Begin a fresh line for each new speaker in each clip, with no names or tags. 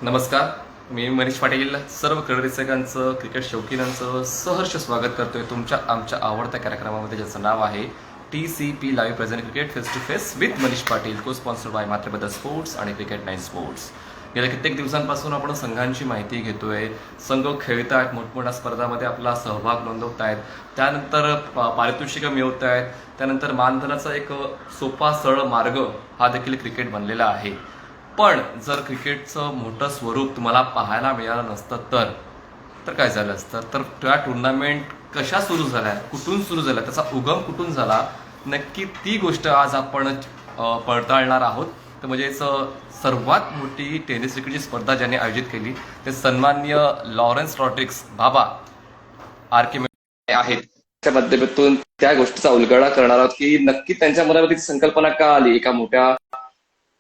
नमस्कार. मी मनीष पाटील सर्व क्रीडरसिकांचं क्रिकेट शौकीनांचं सहर्ष स्वागत करतोय तुमच्या आमच्या आवडत्या कार्यक्रमामध्ये, ज्याचं नाव आहे TCP live present cricket face to face with Manish Patil, को स्पॉन्सर्ड बाय मातृबद्ध स्पोर्ट्स आणि क्रिकेट 9 स्पोर्ट्स. गेल्या कित्येक दिवसांपासून आपण संघांची माहिती घेतोय. संघ खेळतायत, मोठमोठ्या स्पर्धामध्ये आपला सहभाग नोंदवतायत, त्यानंतर पारितोषिकं मिळवत आहेत, त्यानंतर मानधनाचा एक सोपा सरळ मार्ग हा देखील क्रिकेट बनलेला आहे. पण जर क्रिकेटचं मोठं स्वरूप तुम्हाला पाहायला मिळालं नसतं तर काय झालं असतं? तर त्या टुर्नामेंट कशा सुरू झाल्या, कुठून सुरू झाल्या, त्याचा उगम कुठून झाला, नक्की ती गोष्ट आज आपण पडताळणार आहोत. तर म्हणजेच सर्वात मोठी टेनिस क्रिकेटची स्पर्धा ज्यांनी आयोजित केली ते सन्माननीय लॉरेन्स रॉड्रिग्स बाबा RK आहेत. त्या माध्यमातून त्या गोष्टीचा उलगडा करणार आहोत की नक्की त्यांच्या मनामध्ये संकल्पना का आली, एका मोठ्या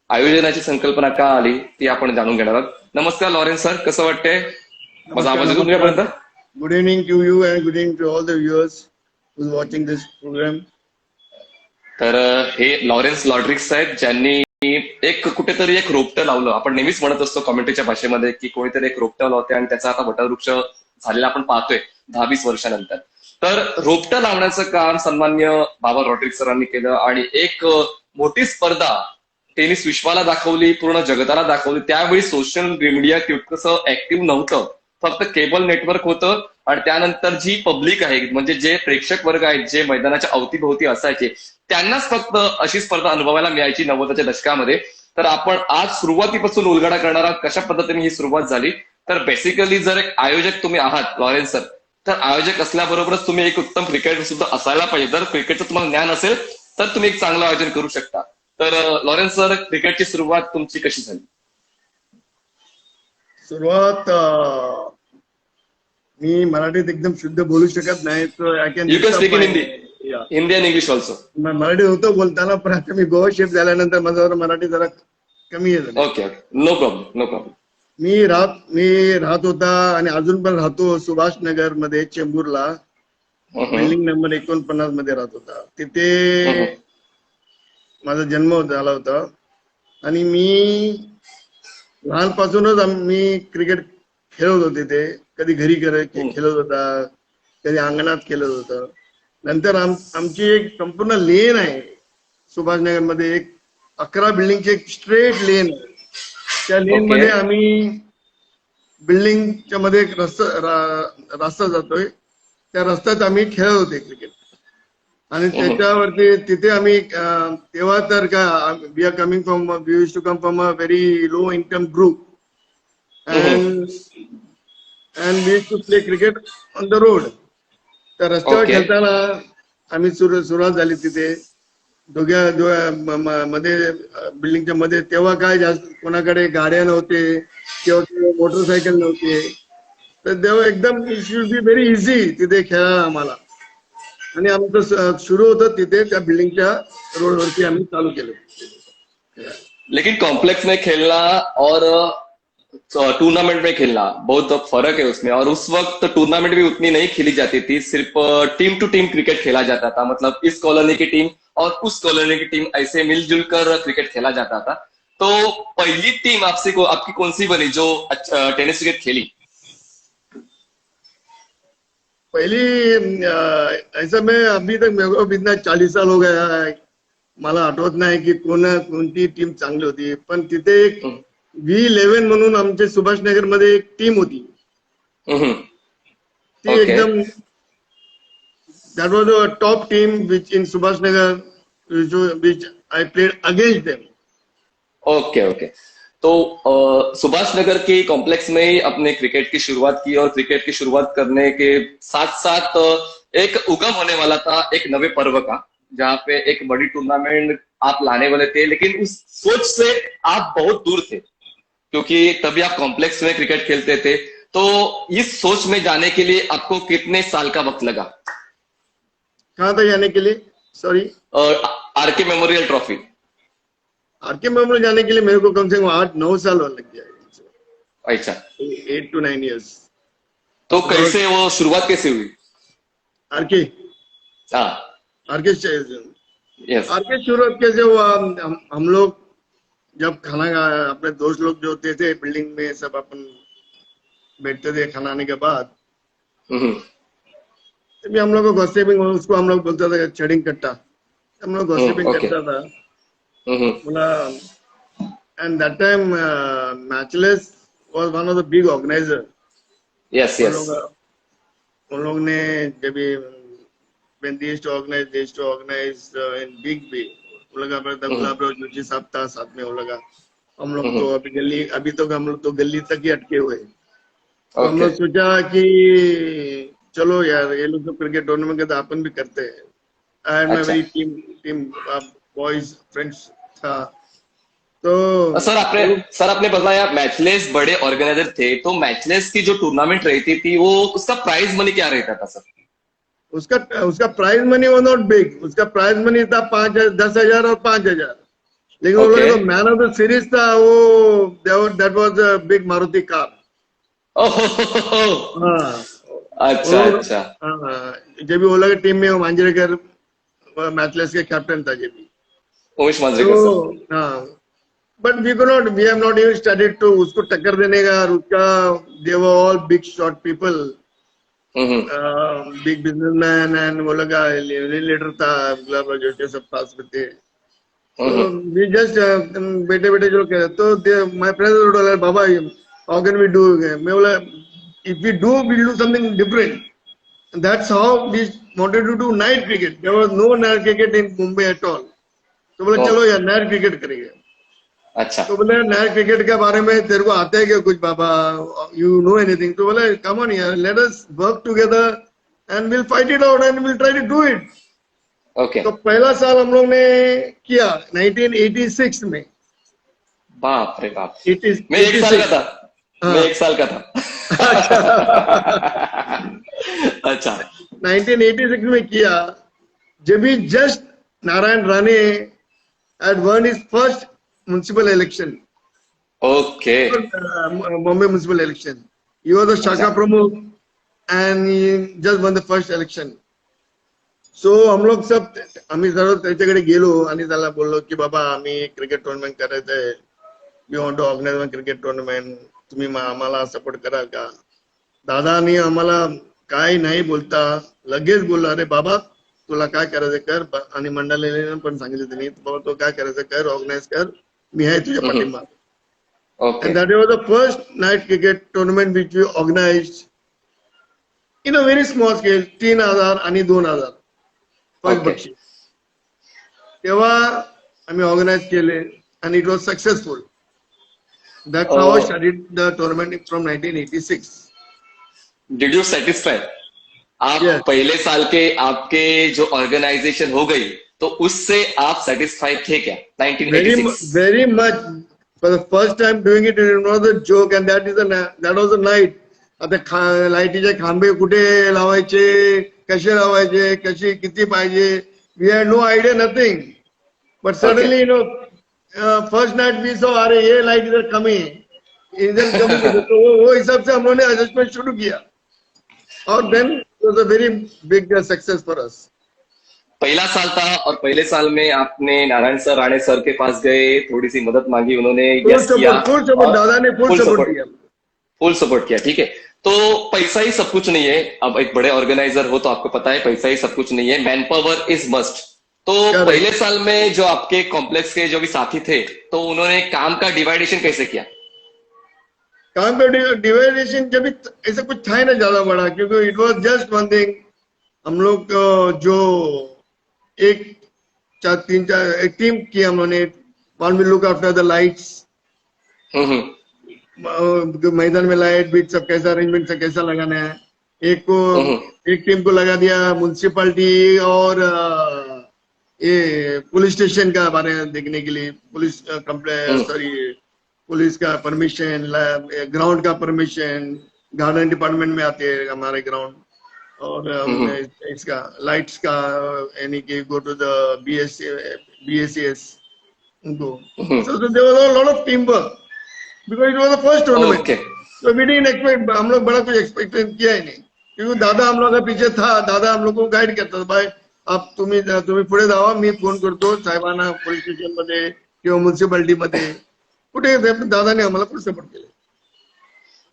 आयोजनाची संकल्पना का आली, ती आपण जाणून घेणार आहोत. नमस्कार लॉरेन्स सर, कसं वाटतंय? माझा आवाज येतो तुमच्यापर्यंत?
Good evening to you and good evening to all the viewers who watching this programme.
तर हे लॉरेन्स रॉड्रिग्स आहेत, ज्यांनी कुठेतरी एक रोपटं लावलं. आपण नेहमीच म्हणत असतो कॉमेंट्रीच्या भाषेमध्ये की कोणीतरी एक रोपटं लावते आणि त्याचा आता वटवृक्ष झालेला आपण पाहतोय 10-20 वर्षानंतर. तर रोपटं लावण्याचं काम सन्मान्य बाबा रॉड्रिग्स सरांनी केलं आणि एक मोठी स्पर्धा टेनिस विश्वाला दाखवली, पूर्ण जगताला दाखवली. त्यावेळी सोशल मीडिया तितकंसं ऍक्टिव्ह नव्हतं, फक्त केबल नेटवर्क होतं आणि त्यानंतर जी पब्लिक आहे, म्हणजे जे प्रेक्षक वर्ग आहेत, जे मैदानाच्या अवतीभोवती असायचे, त्यांनाच फक्त अशी स्पर्धा अनुभवायला मिळायची 90च्या दशकामध्ये. तर आपण आज सुरुवातीपासून उलगडा करणार आहोत कशा पद्धतीने ही सुरुवात झाली. तर बेसिकली जर एक आयोजक तुम्ही आहात लॉरेन्स सर, तर आयोजक असल्याबरोबरच तुम्ही एक उत्तम क्रिकेटर सुद्धा असायला पाहिजे. जर क्रिकेटचं तुम्हाला ज्ञान असेल तर तुम्ही एक चांगलं आयोजन करू शकता. तर लॉरेन्स सर, क्रिकेटची सुरुवात तुमची कशी झाली?
सुरुवात मी मराठीत एकदम शुद्ध बोलू शकत नाही, तर I can
you can speak in Hindi, Hindi and English also.
Marathi होतं बोलताना, पण आता मी गोवा शिफ्ट झाल्यानंतर माझं जरा मराठी जरा कमी आहे.
Okay, no problem, no problem.
मी राहत होता आणि अजून पण राहतो सुभाष नगर मध्ये, चेंबूरला, बिल्डिंग नंबर 49 मध्ये राहत होता. तिथे माझा जन्म झाला होता आणि मी लहानपासूनच मी क्रिकेट खेळत होते. ते कधी घरी खेळत होता, कधी अंगणात खेळत होता. नंतर आमची एक संपूर्ण लेन आहे सुभाषनगर मध्ये, एक 11 बिल्डिंगची एक स्ट्रेट लेन आहे. त्या लेन मध्ये आम्ही बिल्डिंगच्या मध्ये एक रस्ता जातोय, त्या रस्त्यात आम्ही खेळत होते क्रिकेट. आणि त्याच्यावरती तिथे आम्ही तेव्हा तर का we are coming from, we use to come from a very low income group and we use to play cricket on the road. त्या रस्त्यावर खेळताना आम्ही सुरुवात झाली तिथे दोघ्या मध्ये, बिल्डिंगच्या मध्ये. तेव्हा काय जास्त कोणाकडे गाड्या नव्हते किंवा मोटरसायकल नव्हते, तर तेव्हा एकदम it should be very easy तिथे खेळायला आम्हाला. आणि आमचं सुरू होतं तिथे त्या बिल्डिंगच्या रोडवरती आम्ही चालू केलं.
लेकिन कॉम्प्लेक्स में खेलना और टूर्नामेंट में खेलना बहुत फर्क है उसमें. और उस वक्त टूर्नामेंट भी उतनी नहीं खेली जाती थी, सिर्फ टीम टू टीम क्रिकेट खेला जाता था. मतलब इस कॉलोनी की टीम और उस कॉलोनी की टीम, ऐसे मिलजुल कर क्रिकेट खेला जाता था. तो पहली टीम आपकी कौन सी बनी जो टेनिस क्रिकेट खेली?
पहली ऐसा मैं अभी तक मेरे को इतना 40 साल हो गया है, मला आठवत नाही की कोणती टीम चांगली होती. पण तिथे एक V11 म्हणून आमच्या सुभाषनगर मध्ये एक टीम होती. ती एकदम, that was a top team which in Subhashnagar, which I played against them.
Okay okay. तो सुभाष नगर के कॉम्प्लेक्स में ही अपने क्रिकेट की शुरुआत की और क्रिकेट की शुरुआत करने के साथ साथ एक उगम होने वाला था एक नवे पर्व का, जहाँ पे एक बड़ी टूर्नामेंट आप लाने वाले थे. लेकिन उस सोच से आप बहुत दूर थे, क्योंकि तभी आप कॉम्प्लेक्स में क्रिकेट खेलते थे. तो इस सोच में जाने के लिए आपको कितने साल का वक्त लगा?
कहाँ तक जाने के लिए? Sorry,
RK memorial trophy.
RK memorial जाने के लिए मेरे को कम से कम 8-9 साल लग गया.
अच्छा,
8 to 9 years.
तो कैसे वो शुरुआत कैसे हुई?
RK
हाँ,
आरके
यस.
शुरुआत कैसे हुआ? हम लोग जब खाना अपने दोस्त लोग जो होते थे बिल्डिंग में सब अपन बैठते थे खाना आने के बाद,
हम्म,
तभी हम लोग को गॉसिपिंग, उसको हम लोग बोलते थे चडिंग कट्टा, हम लोग गॉसिपिंग
ओके।
करता था।
हम्म,
बोला, and that time matchless was one of the big organiser.
Yes
उन
यस।
लोग उन लोग ने जब भी when they used to organize in big way, वो लगा अपना गुलाब राव जोशी साहब था साथ में, वो लगा हम लोग तो अभी गली, अभी तो हम लोग तो गली तक ही अटके हुए। तो हम
ओके।
लोग सोचा कि चलो यार ये लोग तो क्रिकेट टूर्नामेंट का तो अपन भी करते हैं। आई हैड माय
अच्छा।
Very team team boys friends था। तो
सर आपने
वो लोग,
सर आपने बताया मैचलेस बड़े ऑर्गेनाइजर थे, तो मैचलेस की जो टूर्नामेंट रहती थी वो उसका प्राइज मनी क्या रहता था सर?
उसका उसका प्राइज मनी वो नॉट बिग, उसका प्राइज मनी था 5,000, 10,000 और 5,000। लेकिन वो
ओके।
लोग तो मैन ऑफ द सीरीज था वो, that was a big Maruti car.
Oh,
हाँ, वो
अच्छा
लोग,
अच्छा।
हाँ, जब भी वो लोग टीम में मांजरेकर मैचलेस के कैप्टन था जब भी।
उमेश मांजरेकर सर।
तो हाँ, but we have not even studied to उसको टक्कर देने का, और उसका they were all big shot people,
hmm,
big businessman, and वो लगा लीडर था गुलाब राव जोशी सब पास में थे। तो
हम्म,
वी जस्ट बेटे बेटे जो कह, तो माय फ्रेंड बोला बाबा हाउ कैन वी डू, मैं बोला if we do will do something different. That's how we wanted to do night cricket, there was no night cricket in Mumbai at all. तो बोला चलो
ओके।
यार नाइट क्रिकेट करेंगे।
अच्छा।
तो बोले नाइट क्रिकेट के बारे में तेरे को आता है क्या कुछ बाबा, यू नो एनीथिंग? तो बोले कम ऑन यार, let us work together and will fight it out and will try to do it.
Okay.
तो पहला साल हम लोग ने किया 1986 में।
बाप रे बाप। मैं एक साल का
86,
था। मैं
हाँ।
एक साल का था।
अच्छा।
अच्छा।
1986 में किया, जब भी just Narayan Rane had won his first municipal election,
okay.
Bombay municipal election. He was a
अच्छा।
Shaka Pramukh and he just won the first election. सो हम लोग सब, आम्ही सर्व त्याच्याकडे गेलो आणि त्याला बोललो की बाबा आम्ही क्रिकेट टुर्नामेंट करायचंय, we want to organise one cricket tournament, तुम्ही आम्हाला सपोर्ट कराल का? दादानी आम्हाला काय नाही बोलता लगेच बोलला, अरे बाबा तुला काय करायचं कर, आणि मंडळाने पण सांगितलं त्यांनी, बाबा तो काय करायचं कर, ऑर्गनाइज कर, मी आहे तुझ्या पाठिंबा.
Okay.
And that was the first night cricket tournament which we organized in a very small scale, 3,000 आणि 2,000 फर्स्ट
ओके।
बक्षीस. तेव्हा आम्ही ऑर्गनाइज केले आणि it was successful. That's how I studied the tournament from 1986.
Did you satisfy? आप
Yes,
पहले साल के आपके जो ऑर्गेनाइजेशन हो गई, तो उससे आप सेटिस्फाइड थे क्या?
very
1986।
very much. For the first time doing it, it was a joke, and that was a night. आता लाईटीचे खांबे कुठे लावायचे, कसे लावायचे, कशी किती पाहिजे, we had no idea, nothing. But
okay.
Suddenly first night we saw, अरे ये लाइट इधर कमी है, इधर कमी है, तो वो हिसाब से हम लोगों ने एडजस्टमेंट शुरू किया, और then it was a very big success for us.
पहला साल था और पहले साल में आपने नारायण सर राणे सर के पास गए, थोड़ी सी मदद मांगी, उन्होंने यस किया
फुल सपोर्ट,
और
दादा ने फुल
फुल
सपोर्ट
सपोर्ट,
किया.
फुल सपोर्ट किया। ठीक है, तो पैसा ही सब कुछ नहीं है। अब एक बड़े ऑर्गेनाइजर हो तो आपको पता है पैसा ही सब कुछ नहीं है, मैन पावर इज मस्ट। तो
Correct.
पहले साल में जो आपके कॉम्प्लेक्स के जो भी साथी थे, तो उन्होंने काम का डिवाइडेशन कैसे किया?
काम पे डिवाइडेशन जब भी ऐसा कुछ था ही ना ज्यादा बड़ा, क्योंकि it was just one thing. हम लोग जो एक तीन चार एक टीम की हम लोगों ने, one will look after the lights,
hmm,
मैदान में लाइट बीच सब कैसा अरेंजमेंट से कैसा लगाना है. एक को
हम्म,
एक टीम को लगा दिया म्युनिसिपालिटी और ये पुलिस स्टेशन का बारे में देखने के लिए, पुलिस कंप्लेन,
हम्म,
सॉरी, पुलिस का परमिशन, ग्राउंड का परमिशन, गार्डन डिपार्टमेंट में आते हैं हमारे ग्राउंड, और
हम्म,
इसका लाइट्स का, यानी कि गो टू द BSCS उनको.
हम्म,
So there was a lot of teamwork because it was the first tournament.
Okay.
So we didn't expect, हम लोग बड़ा कुछ एक्सपेक्ट किया ही नहीं, क्योंकि दादा हम लोग के पीछे था. दादा हम लोग को गाईड करता था, भाई आप तुम्ही पुढे जावा, मी फोन करतो साहेबांना पोलीस स्टेशन मध्ये किंवा म्युन्सिपाल्टीमध्ये कुठे दादाने आम्हाला खूप सपोर्ट केले.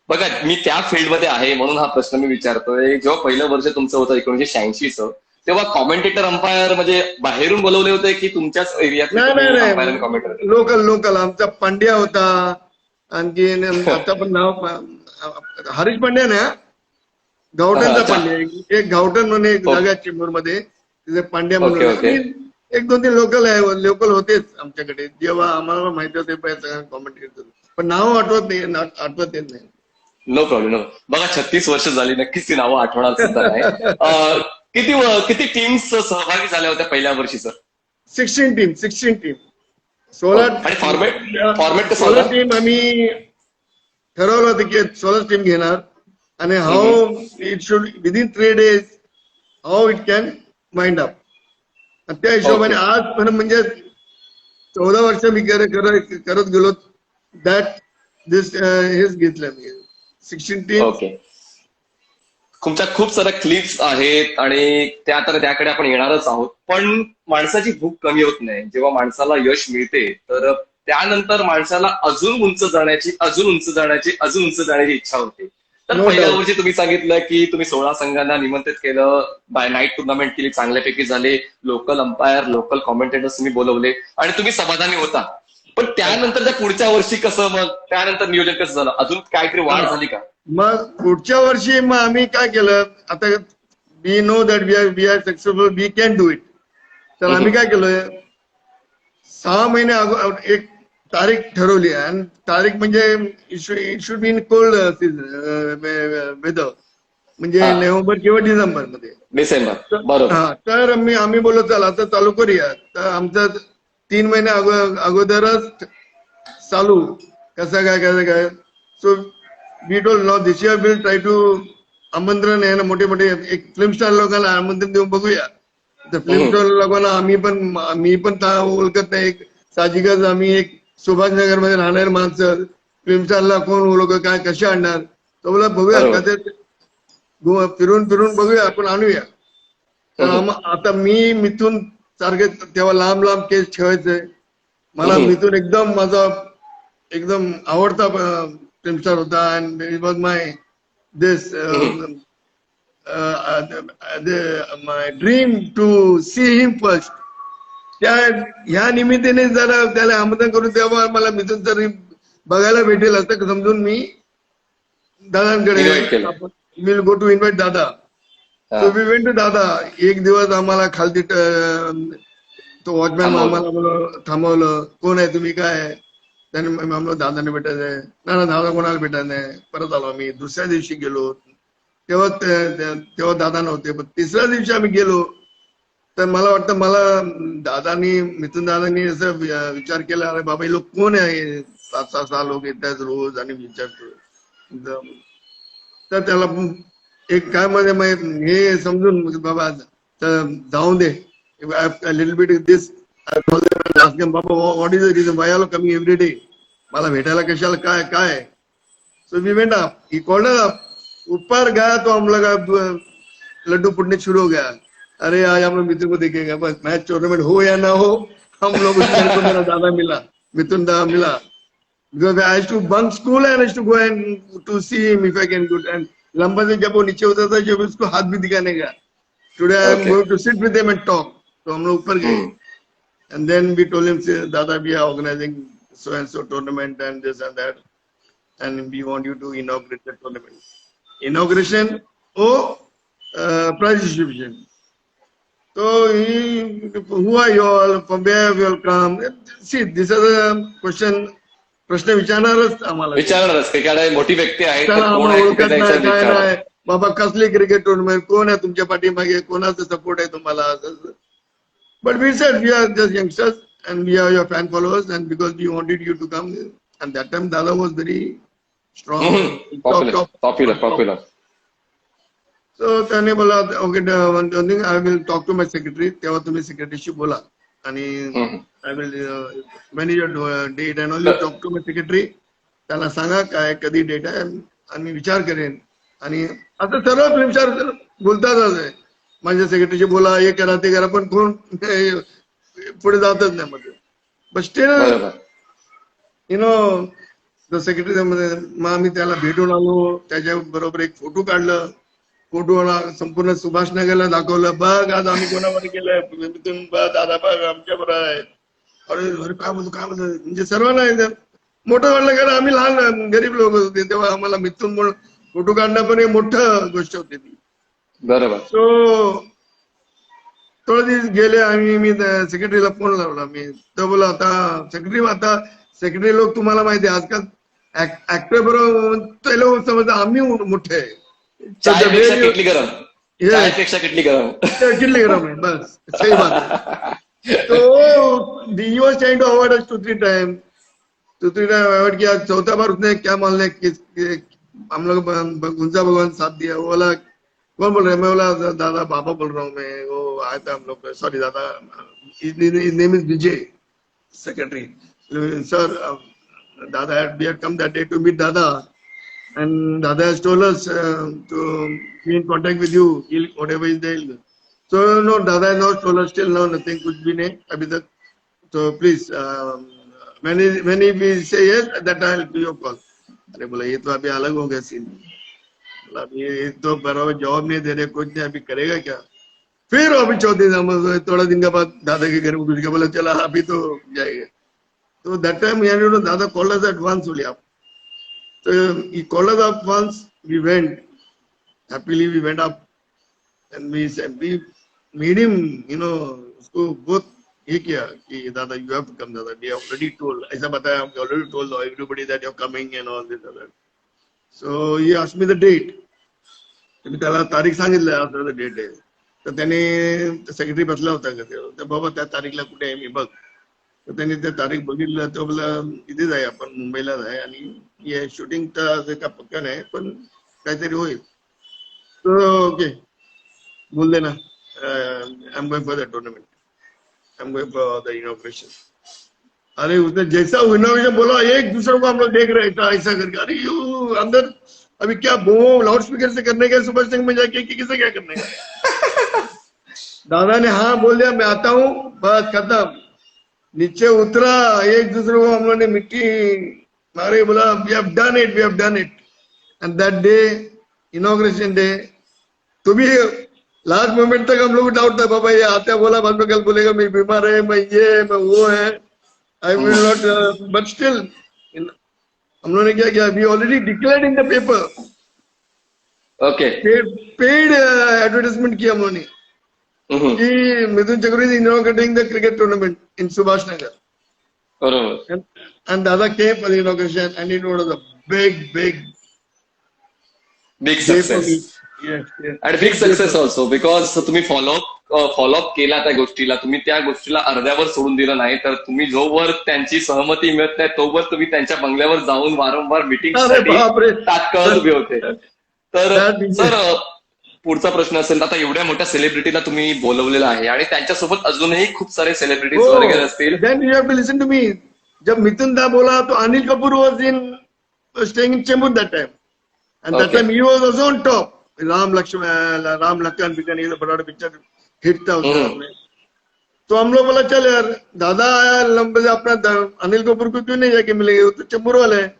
बघा, मी त्या फील्डमध्ये आहे म्हणून हा प्रश्न मी विचारतोय. जेव्हा पहिलं वर्ष तुमचं होतं 1986चं, तेव्हा कॉमेंटेटर अंपायर म्हणजे बाहेरून बोलवले होते की तुमच्याच एरियात अंपायर आणि कॉमेंटेटर?
लोकल आमचा पांड्या होता, आणखी आता पण नाव हरीश पांड्या ना, गावठणचा पांड्या, एक गावठण म्हणून एक जागा आहे चेंबूरमध्ये, तिथे पांड्या म्हणून एक दोन तीन लोकल होतेच आमच्याकडे, जेव्हा आम्हाला माहिती होते कॉमेंट करतो, पण नाव आठवत येत नाही.
No problem. बघा, 36 वर्ष झाली, नक्कीच ती नावं आठवणार सुद्धा नाही. किती टीम्स सहभागी झाल्या होत्या पहिल्या वर्षी सर?
16 टीम 16
आणि फॉर्मॅट
16 टीम आम्ही ठरवलं होतं की 16 टीम घेणार, आणि how it should within 3 days how it can wind up. त्या हिशोबाने आज पण म्हणजे 14 वर्ष मी करत गेलो, दॅट दिस हेच घेतलं मी 16 टीम.
ओके. तुमच्या खूप साऱ्या क्लिप्स आहेत आणि त्याकडे आपण येणारच आहोत. पण माणसाची भूक कमी होत नाही. जेव्हा माणसाला यश मिळते तर त्यानंतर माणसाला अजून उंच जाण्याची इच्छा होते. तर पहिल्या वर्षी तुम्ही सांगितलं की तुम्ही 16 संघांना निमंत्रित केलं, बाय नाईट टुर्नामेंट केली, चांगल्यापैकी झाले, लोकल अंपायर, लोकल कॉमेंटेटर्स तुम्ही बोलवले आणि तुम्ही समाधानी होता. पण त्यानंतर त्या पुढच्या वर्षी कसं, मग त्यानंतर नियोजन कसं झालं? अजून काहीतरी वाढ झाली का?
मग पुढच्या वर्षी मग आम्ही काय केलं, आता we know that we are successful, we can do it. तर आम्ही काय केलं, 6 महिने एक तारीख ठरवली, आणि तारीख म्हणजे it should be in cold weather, म्हणजे नोव्हेंबर किंवा डिसेंबर.
बरोबर.
तर आम्ही बोललो चला आता चालू करूया. तर आमचं 3 महिने अगोदरच चालू कसं काय. So we told no this year will try to आमंत्रण आहे ना, मोठे एक फिल्म स्टार लोकांना आमंत्रण देऊन बघूया. तर फिल्म स्टार लोकांना मी पण ओळखत नाही, साहजिकच आम्ही एक सुभाषनगर मध्ये राहणारे माणसं, फिल्म स्टारला कोण लोक काय कसे आणणार. तर बोला बघूया का, फिरून बघूया, आपण आणूया. तर आता मिथून सारखे तेव्हा लांब केस ठेवायचे. मला मिथून माझा एकदम आवडता फिल्म स्टार होता, and it was my my dream to see him first. ह्या निमित्ताने जरा त्याला आमंत्रण करून तेव्हा मला मिथून तरी बघायला भेटेल असं समजून मी दादांकडे विल गो टू इन्व्हाइट दादा. सो वी वेंट टू दादा. एक दिवस आम्हाला खालती तो वॉचमॅन आम्हाला थांबवलं, कोण आहे तुम्ही, काय आहे. त्याने आम्हाला दादाने भेटायचंय. ना दादा कोणाला भेटायचं नाही. परत आलो आम्ही. दुसऱ्या दिवशी गेलो, तेव्हा दादा नव्हते. पण तिसऱ्या दिवशी आम्ही गेलो, तर मला वाटतं मिथून दादांनी असं विचार केला, अरे बाबा हे लोक कोण आहे, 7-6 लोक येतात रोज आणि विचारतो. तर त्याला एक काय मध्ये हे समजून बाबा जाऊन दे, लिटल बिट दिस बाबा what is the reason why are coming every day, मला भेटायला कशाला, काय. So we went up, he called up, ऊपर गया तो हम लोग लड्डू फुटने शुरू हो गया. अरे आज हम लोग मिथुन को देखेंगे, बस मैच टूर्नामेंट हो या ना हो, हम लोग मेरा दादा मिला, मिथुन दादा मिला. Because I used to bunk school and I used to go and to see him if I can go. And लंबा से जब वो नीचे होता था, जब उसको हाथ भी दिखाने का. Today I am going to sit with him and talk. तो हम लोग ऊपर गए. And then we told him, दादा we are organizing so and so tournament and this and that, and we want you to inaugurate the tournament. Inauguration or prize distribution. So who are you all? From where you all come? See, this is a question. प्रश्न विचारणारच आम्हाला,
मोठी व्यक्ती आहे,
बाबा कसली cricket tournament, कोण आहे तुमच्या पाठीमागे, कोणाचा सपोर्ट आहे तुम्हाला. But we said we are just youngsters and we are your fan followers and because we wanted you to come. And that time दादा was very strong,
popular.
So त्याने बोला okay I will talk to my secretary. तेव्हा तुम्ही सेक्रेटरीशी बोला आणि I will manage your date and all. Talk to my secretary, त्याला सांगा काय कधी डेट आहे आणि मी विचार करेन. आणि आता सर्व फिल्म स्टार बोलतातच आहे, माझ्या सेक्रेटरीशी बोला, हे करा ते करा, पण कोण पुढे जातच नाही मध्ये. बट स्टील
बरोबर.
यु नो द सेक्रेटरी मग आम्ही त्याला भेटून आलो, त्याच्या बरोबर एक फोटो काढलं, फोटोला संपूर्ण सुभाष नगरला दाखवलं, बघ आज आम्ही कोणावर केलंय, तुम्ही बघ दादा बघ आमच्या बरोबर आहे. अरे अरे काय म्हणतो म्हणजे सर्वांना एकदम मोठं वाटलं, कारण आम्ही लहान गरीब लोक होते तेव्हा आम्हाला मिथून म्हणून फोटो काढणं पण एक मोठं गोष्ट होती ती.
बरोबर.
सो थोडे दिवस गेले आणि मी सेक्रेटरीला फोन लावला, मी तो बोला आता सेक्रेटरी लोक तुम्हाला माहिती आहे आजकाल ऍक्टर बरोबर ते लोक समजतात आम्ही मोठे आहे.
चायपेक्षा किटली गरम.
Yes.
चायपेक्षा किटली गरम.
कितने ग्राम है बस सही बात है. तो he was trying to avoid us 2-3 times. 2-3 time avoid किया. चौथा बार उसने क्या मानने हम लोग गुंजा भगवान साथ दिया. वो बोला कौन बोल रहे हैं? मैं बोला दादा बाबा बोल रहा हूँ मैं. वो आया था हम लोग, सॉरी दादा, name is Vijay, secretary. Sir दादा we had come that day to meet Dada, and Dada has told us to be in contact with you. He'll, whatever is there. So no, Dada has not told us still now nothing. कुछ भी नहीं अभी तक. So please, when he will say yes, that I'll do your call. अरे बोला ये तो अभी अलग हो गया सीन. बोला ये तो बराबर जवाब नहीं दे रहे, कुछ नहीं, अभी करेगा क्या. फिर अभी चौथे दिन थोड़ा दिन के बाद दादा के घर में घुस गया, बोला चला अभी तो जाएगा. So that time Dada called us at once only up. So he called us up once. We went. Happily we went up, and we said we made him. उसको बहुत ये किया कि दादा you have to come दादा. We already told. ऐसा बताया हमको, already told everybody that you're coming and all this other. So he asked me the date. मी त्याला तारीख सांगितलं after the date आहे. तर त्याने सेक्रेटरी बसला होता का ते बाबा त्या तारीखला कुठे आहे मी बघ. तर त्यांनी ते तारीख बघितलं, तो बोला इथेच आहे, आपण मुंबईलाच आहे आणि हे शूटिंग तर का पक्का नाही पण काहीतरी होईल. तो ओके बोल देना, I am going for the tournament, I am going for the inauguration. अरे उसने जैसा इनोवेशन बोला, एक दूसरे को हम लोग देख रहे थे ऐसा करके. अरे यू अंदर अभी क्या लाउड स्पीकर से करने का, सुपर सिंह में जाके किसे क्या करने का. दादा ने हाँ बोल दिया, मैं आता हूँ, बस खत्म. नीचे उतरा, एक दूसरे को हम लोग ने मिट्टी मारे, बोला we have done it, we have done it. And that day, inauguration day, तो भी लास्ट मोमेंट तक हम लोग डाउट था, बाबा ये आता बोला बाद में कल बोलेगा मैं बीमार है, मैं वो है, I will not. But still हम लोगों ने क्या किया, we already declared in the paper.
Okay.
Paid advertisement किया हम लोगों ने कि Mithun Chakraborty inaugurating the cricket tournament in Subhash Nagar.
बरोबर.
And Dada came for the inauguration, and it was a big
big
day for me.
Success.
Yes, yes.
आणि big success also because तुम्ही follow up केला त्या गोष्टीला. तुम्ही त्या गोष्टीला अर्ध्यावर सोडून दिलं नाही, तर तुम्ही जोवर त्यांची सहमती मिळत नाही तोवर तुम्ही त्यांच्या बंगल्यावर जाऊन वारंवार मीटिंग
अरे बापरे.
तात्काळ उभे होते. तर
That-
सर पुढचा प्रश्न असेल, आता एवढ्या मोठ्या सेलिब्रिटीला तुम्ही बोलवलेलं आहे आणि त्यांच्यासोबत अजूनही खूप सारे सेलिब्रिटीज
Oh,
वगैरे असतील.
then you have to listen to me. जब मिथुन दा बोला तो Anil Kapoor was staying in Chembur that time, and that
Okay.
time he was also on top. Ram Lakhan बिकन, ये बड़ा पिक्चर हिट था उस time में. तो हम लोग बोला चल यार, दादा आया लंबे से अपना अनिल कपूर को क्यों नहीं जाके मिलेंगे, वो तो चेंबूर वाले हैं.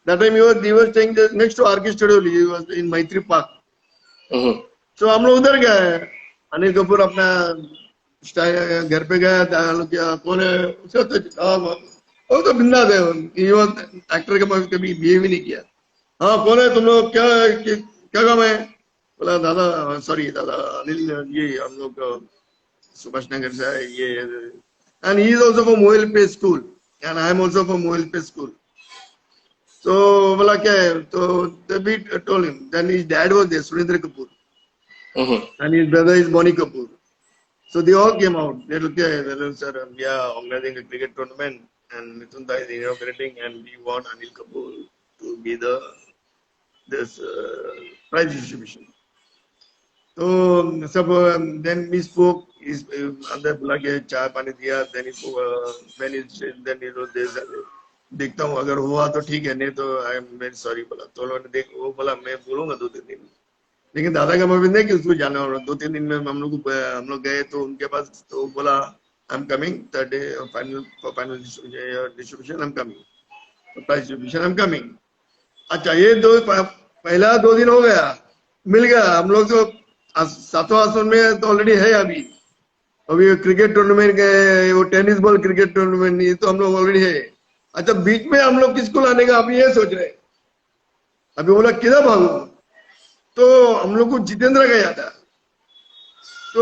That time he was staying next to RK Studio. He was in Maitri Park. तो हम लोग उधर गए. अनिल कपूर अपना घर पे गया, कौन है वो तो बिंदास है, एक्टर के पास कभी बिहेव ही नहीं किया. हाँ कौन है तुम लोग, क्या काम है. बोला दादा सॉरी दादा अनिल, ये हम लोग सुभाष नगर से है ये, and he is also from OLP school and I am also from OLP school. तो बोला क्या है, तो we told him. Then his dad was there, Surendra Kapoor, and his brother is Bonnie Kapoor. So they all came out. They looked at it, sir, we are organizing a cricket tournament and Mithun Da is inaugurating, and we want Anil Kapoor to be this prize distribution. So then we spoke. अंदर बुला के चाय पानी दिया. Then he spoke. Then he wrote this. देखता हूँ अगर हुआ तो ठीक है, नहीं तो आई एम वेरी सॉरी बोला. तो उन्होंने वो बोला मैं बोलूंगा 2-3 दिन. लेकिन दादा का मतलब नहीं कि उसको जाना होगा. 2-3 दिन में हम लोग गए तो उनके पास, तो बोला I'm coming. Third day final distribution, I'm coming. Prize distribution, I'm coming. अच्छा ये पहला 2 दिन हो गया, मिल गया हम लोग तो 7वां आसमान में तो ऑलरेडी है अभी क्रिकेट टूर्नामेंट गए, वो टेनिस बॉल क्रिकेट टूर्नामेंट नहीं तो हम लोग ऑलरेडी है। अच्छा बीच में हम लोग किसको लाने का अभी ये सोच रहे, अभी बोला किधर भागू, तो हम लोग को जितेंद्र का याद आया, तो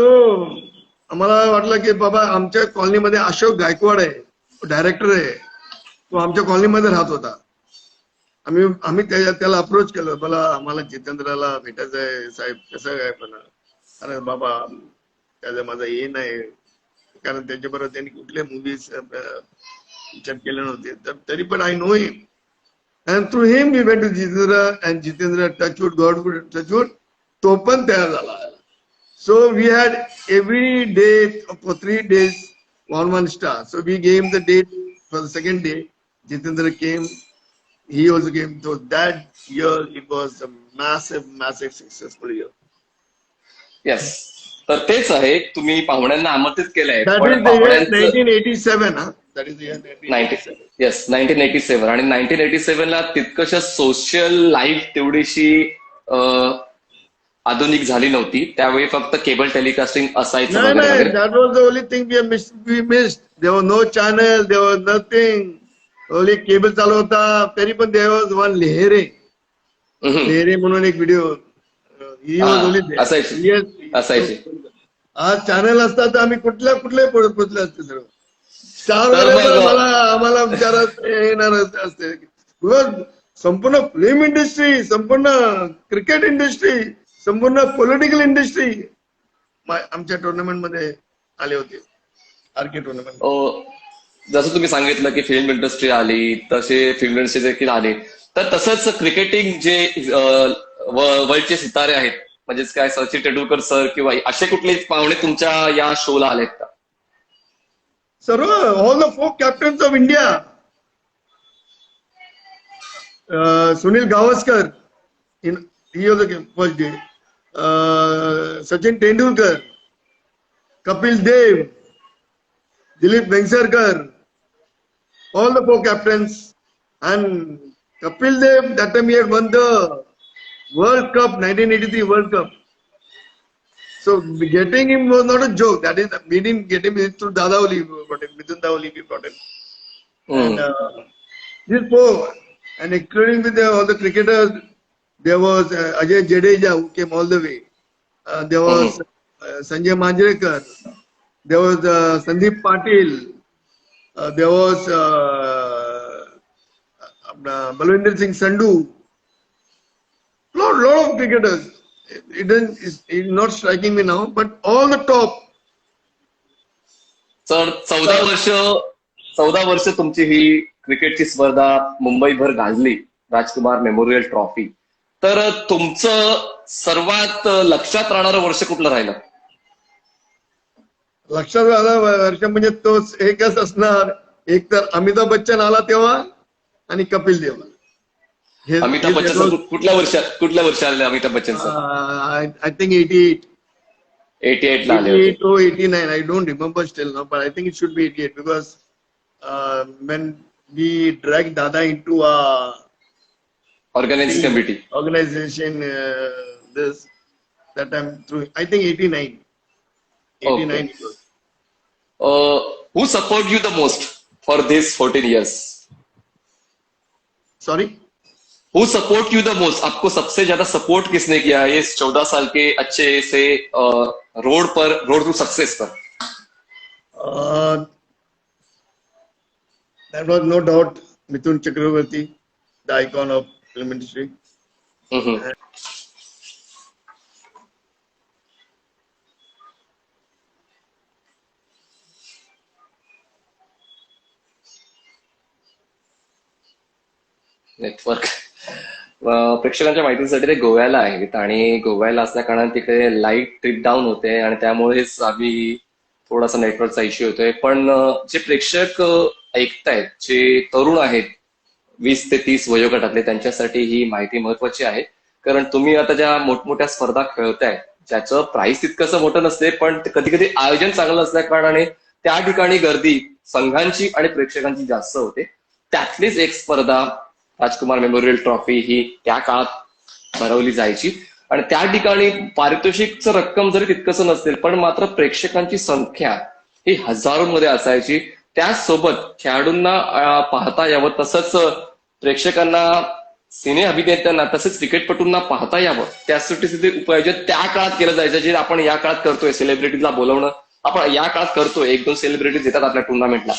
आम्हाला वाटलं की बाबा आमच्या कॉलनीमध्ये अशोक गायकवाड आहे, डायरेक्टर आहे, तो आमच्या कॉलनीमध्ये राहत होता। आम्ही त्याला अप्रोच केलं, मला आम्हाला जितेंद्रला भेटायचं आहे साहेब, कसं काय पण, अरे बाबा त्याचं माझं हे नाही, कारण त्याच्याबरोबर त्यांनी कुठले मूवीज पिक्चर केले नव्हते, तर तरी पण I know him and through him we went to Jitendra and Jitendra touchwood God touchwood तो पण तयार झाला। So we had every day for 3 days one star. So we gave him the date for the second day. Jitendra came. He also came. So that year it was a massive successful year.
Yes, तर तेच आहे, तुम्ही पाहुण्यांना आमंत्रित केलंय,
That
पण
is the year
पाहुण्यांचं
1987. Huh? That is the year 1987.
Yes 1987 आणि 1987 ला तितकशा social life तेवढीशी आधुनिक झाली नव्हती, त्यावेळी फक्त केबल टेलिकास्टिंग असायचं
No,
वगैरे
no,
वगैरे.
that was the only thing we missed. There was no channel, there was nothing. Only cable चालू होता, तरी पण there was one लेहरे.
हम्म.
लेहरे म्हणून एक video. He was only there.
असायची.
Yes.
असायची.
आज चॅनल असता तर आम्ही कुठले पोचले असते सर्व. स्टार
तर मग-
आम्हाला विचारात येणार असते. Because संपूर्ण फिल्म इंडस्ट्री, संपूर्ण क्रिकेट इंडस्ट्री, संपूर्ण पॉलिटिकल इंडस्ट्री आमच्या टुर्नामेंट मध्ये आले होते, आरके टुर्नामेंट.
जसं तुम्ही सांगितलं की फिल्म इंडस्ट्री आली, तसे फिल्म इंडस्ट्री देखील आली, तर तसंच क्रिकेटिंग जे वर्ल्डचे सितारे आहेत, म्हणजेच काय सचिन तेंडुलकर सर किंवा असे कुठले पाहुणे तुमच्या या शोला आलेत का?
सर्व all the 4 captains of India, Sunil Gavaskar, he was the first day. Sachin Tendulkar, Kapil Dev, Dilip Vengsarkar, all the 4 captains, and Kapil Dev that time he had won the World Cup, 1983 World Cup. So getting him was not a joke. That is, we didn't get him through Dadavali, we got him, Mithun Dadavali we got him. And these 4, and including with all the cricketers, there was Ajay Jadeja who came all the way. There was Sanjay Manjrekar. There was Sandeep Patil. There was Balwinder Singh Sandhu. Lot of cricketers. It's not striking me now, but all the top.
Sir 14 वर्ष तुमची ही क्रिकेटची स्पर्धा मुंबईभर गाजली, राजकुमार memorial trophy. तर तुमचं सर्वात लक्षात राहणारं वर्ष कुठलं राहिलं?
लक्षात आलं वर्ष म्हणजे तोच एकच असणार, एक तर अमिताभ बच्चन आला तेव्हा आणि कपिल देव.
अमिताभ बच्चन सर कुठल्या वर्षी आले Amitabh Bachchan sir?
I think 88
ला आले होते.
88 or 89, I don't remember still now, but I think it should be 88 because when we dragged Dada into
organising committee.
organization, that time through, I think 89. 89 it was.
Who support you the most for this 14 years?
Sorry?
Who support you the most? आपको सबसे ज्यादा support किसने किया है इस 14 साल के अच्छे से रोड टू सक्सेस पर?
That was no doubt Mithun Chakravarti, the icon of film industry.
Network प्रेक्षकांच्या माहितीसाठी ते गोव्याला आहेत आणि गोव्याला असल्या कारणाने तिकडे लाईट ट्रिप डाऊन होते आणि त्यामुळेच आम्ही थोडासा नेटवर्कचा इश्यू होतोय. पण जे प्रेक्षक ऐकतायत, जे तरुण आहेत 20 ते 30 वयोगटातले, त्यांच्यासाठी ही माहिती महत्वाची आहे. कारण तुम्ही आता ज्या मोठमोठ्या स्पर्धा खेळताय, ज्याचं प्राइस तितकंसं मोठं नसते, पण कधी कधी आयोजन चांगलं असल्या कारणाने त्या ठिकाणी गर्दी संघांची आणि प्रेक्षकांची जास्त होते. त्यातलीच एक स्पर्धा राजकुमार मेमोरियल ट्रॉफी ही त्या काळात भरवली जायची आणि त्या ठिकाणी पारितोषिकचं रक्कम जरी तितकंसं नसेल पण मात्र प्रेक्षकांची संख्या ही हजारोमध्ये असायची. त्याचसोबत खेळाडूंना पाहता यावं, तसंच प्रेक्षकांना, सिने अभिनेत्यांना तसेच क्रिकेटपटूंना पाहता यावं त्यासाठी सुद्धा उपायोजन त्या काळात केलं जायचं, जे आपण या काळात करतोय. सेलिब्रिटीजला बोलवणं आपण या काळात करतोय, 1-2 सेलिब्रिटीज येतात आपल्या टुर्नामेंटला,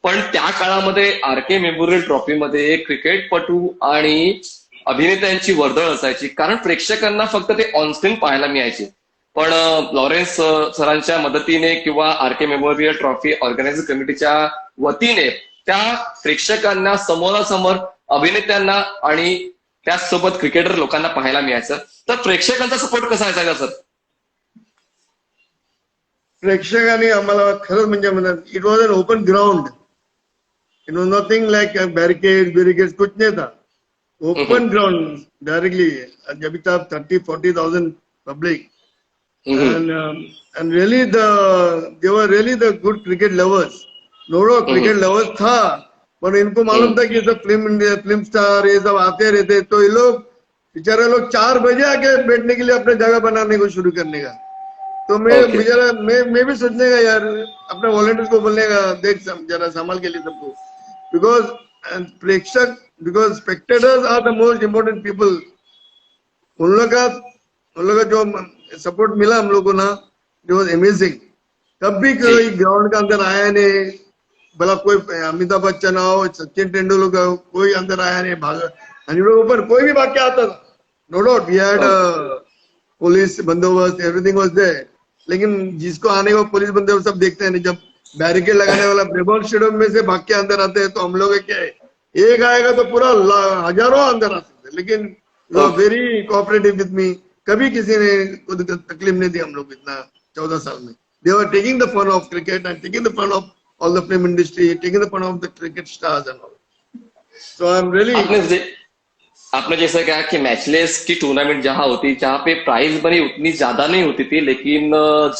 पण त्या काळामध्ये आर.के. मेमोरियल ट्रॉफीमध्ये क्रिकेटपटू आणि अभिनेत्यांची वर्दळ असायची, कारण प्रेक्षकांना फक्त ते ऑनस्क्रीन पाहायला मिळायचे. पण लॉरेन्स सरांच्या मदतीने किंवा आर.के. मेमोरियल ट्रॉफी ऑर्गनायझिंग कमिटीच्या वतीने त्या प्रेक्षकांना समोरासमोर अभिनेत्यांना आणि त्याचसोबत क्रिकेटर लोकांना पाहायला मिळायचं. तर प्रेक्षकांचा सपोर्ट कसा असायचा सर?
प्रेक्षकांनी आम्हाला खरंच म्हणजे म्हणतात it was an open ground. It was nothing like barricade कुछ नहीं था. Open ground directly. जब तक 30,000-40,000 public and really they were really the good cricket lovers. लोगों क्रिकेट लवर्स था, पर इनको मालूम था कि ये सब फिल्म स्टार ये सब आते रहते, तो ये लोग बेचारे लोग 4 बजे आके बैठने के लिए अपने जगह बनाने को शुरू करने का. तो मैं भी सोचने का यार, अपने वॉलंटियर्स को बोलने का देख जरा संभाल के लिए सबको, because spectators are the most important people. उन लोग का जो सपोर्ट मिला हम लोग को ना, इट वॉज अमेजिंग. कभी कोई ग्राउंड के अंदर आया नहीं, भला कोई अमिताभ बच्चन हो, सचिन तेंदुलकर हो, कोई अंदर आया नहीं, भागा. आणि ऊपर कोई भी भाग के आता था. No doubt we had police बंदोबस्त, एवरीथिंग वाज देयर. लेकिन जिसको आने को पुलिस बंदोबस्त सब देखते हैं. जब बैरिकेड लगाने वाला प्लेबॉल स्टेडियम में से भाग के अंदर आते हैं, तो हम लोग क्या है, एक आएगा तो पूरा हजारों अंदर आ सकते. लेकिन वेरी कोऑपरेटिव विद मी. कभी किसी ने तकलीफ नहीं दी हम लोग इतना 14 साल में. They were taking the fun of cricket and taking the fun of all the film industry, taking the fun of the cricket stars and all. So I'm really.
आपने जैसा कहा कि मैचलेस की टूर्नामेंट जहां होती, जहां पे प्राइज मनी उतनी ज्यादा नहीं होती थी, लेकिन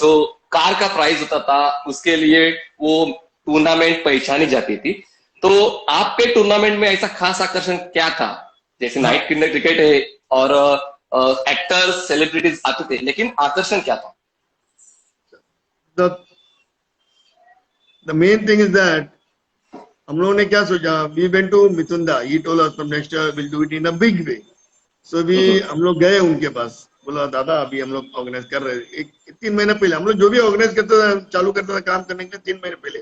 जो कार का प्राइज होता था उसके लिए वो टूर्नामेंट पहचानी जाती थी. तो आपके टूर्नामेंट में ऐसा खास आकर्षण क्या था? जैसे नाइट क्रिकेट है और एक्टर्स सेलिब्रिटीज आते थे, लेकिन आकर्षण क्या था?
The main thing is that हम लोगों ने क्या सोचा, we went to मिथुंदा. He told us from next year we'll do it in a big way. So हम लोग गए उनके पास, बोला दादा अभी हम लोग ऑर्गेनाइज कर रहे हैं. 3 महीने पहले हम लोग जो भी ऑर्गेनाइज करते थे, चालू करते थे काम करने के 3 महीने पहले.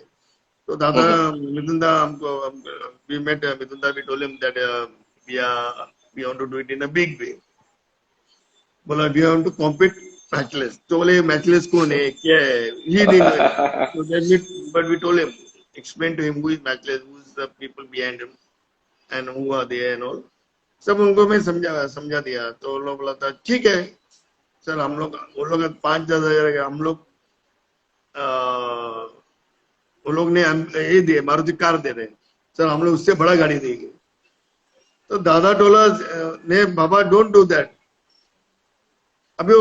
तो दादा मिथुंदा हमको, we met मिथुंदा, we told him that we want to do it in a big way. बोला we want to compete matchless. तो बोले मैचलेस कौन है, क्या है? He didn't know. But we told him, explain to him who is matchless, who is the people behind him and who are they and all. सब उनको मैं समझा दिया. तो लोग बोला था ठीक है सर. हम लोग वो लोग 5-10 हजार हम लोग वो लोग ने ये दिए, मारुति कार दे रहे सर, हम लोग उससे बड़ा गाड़ी देंगे. तो दादा टोला ने बाबा डोंट डू दैट. अभी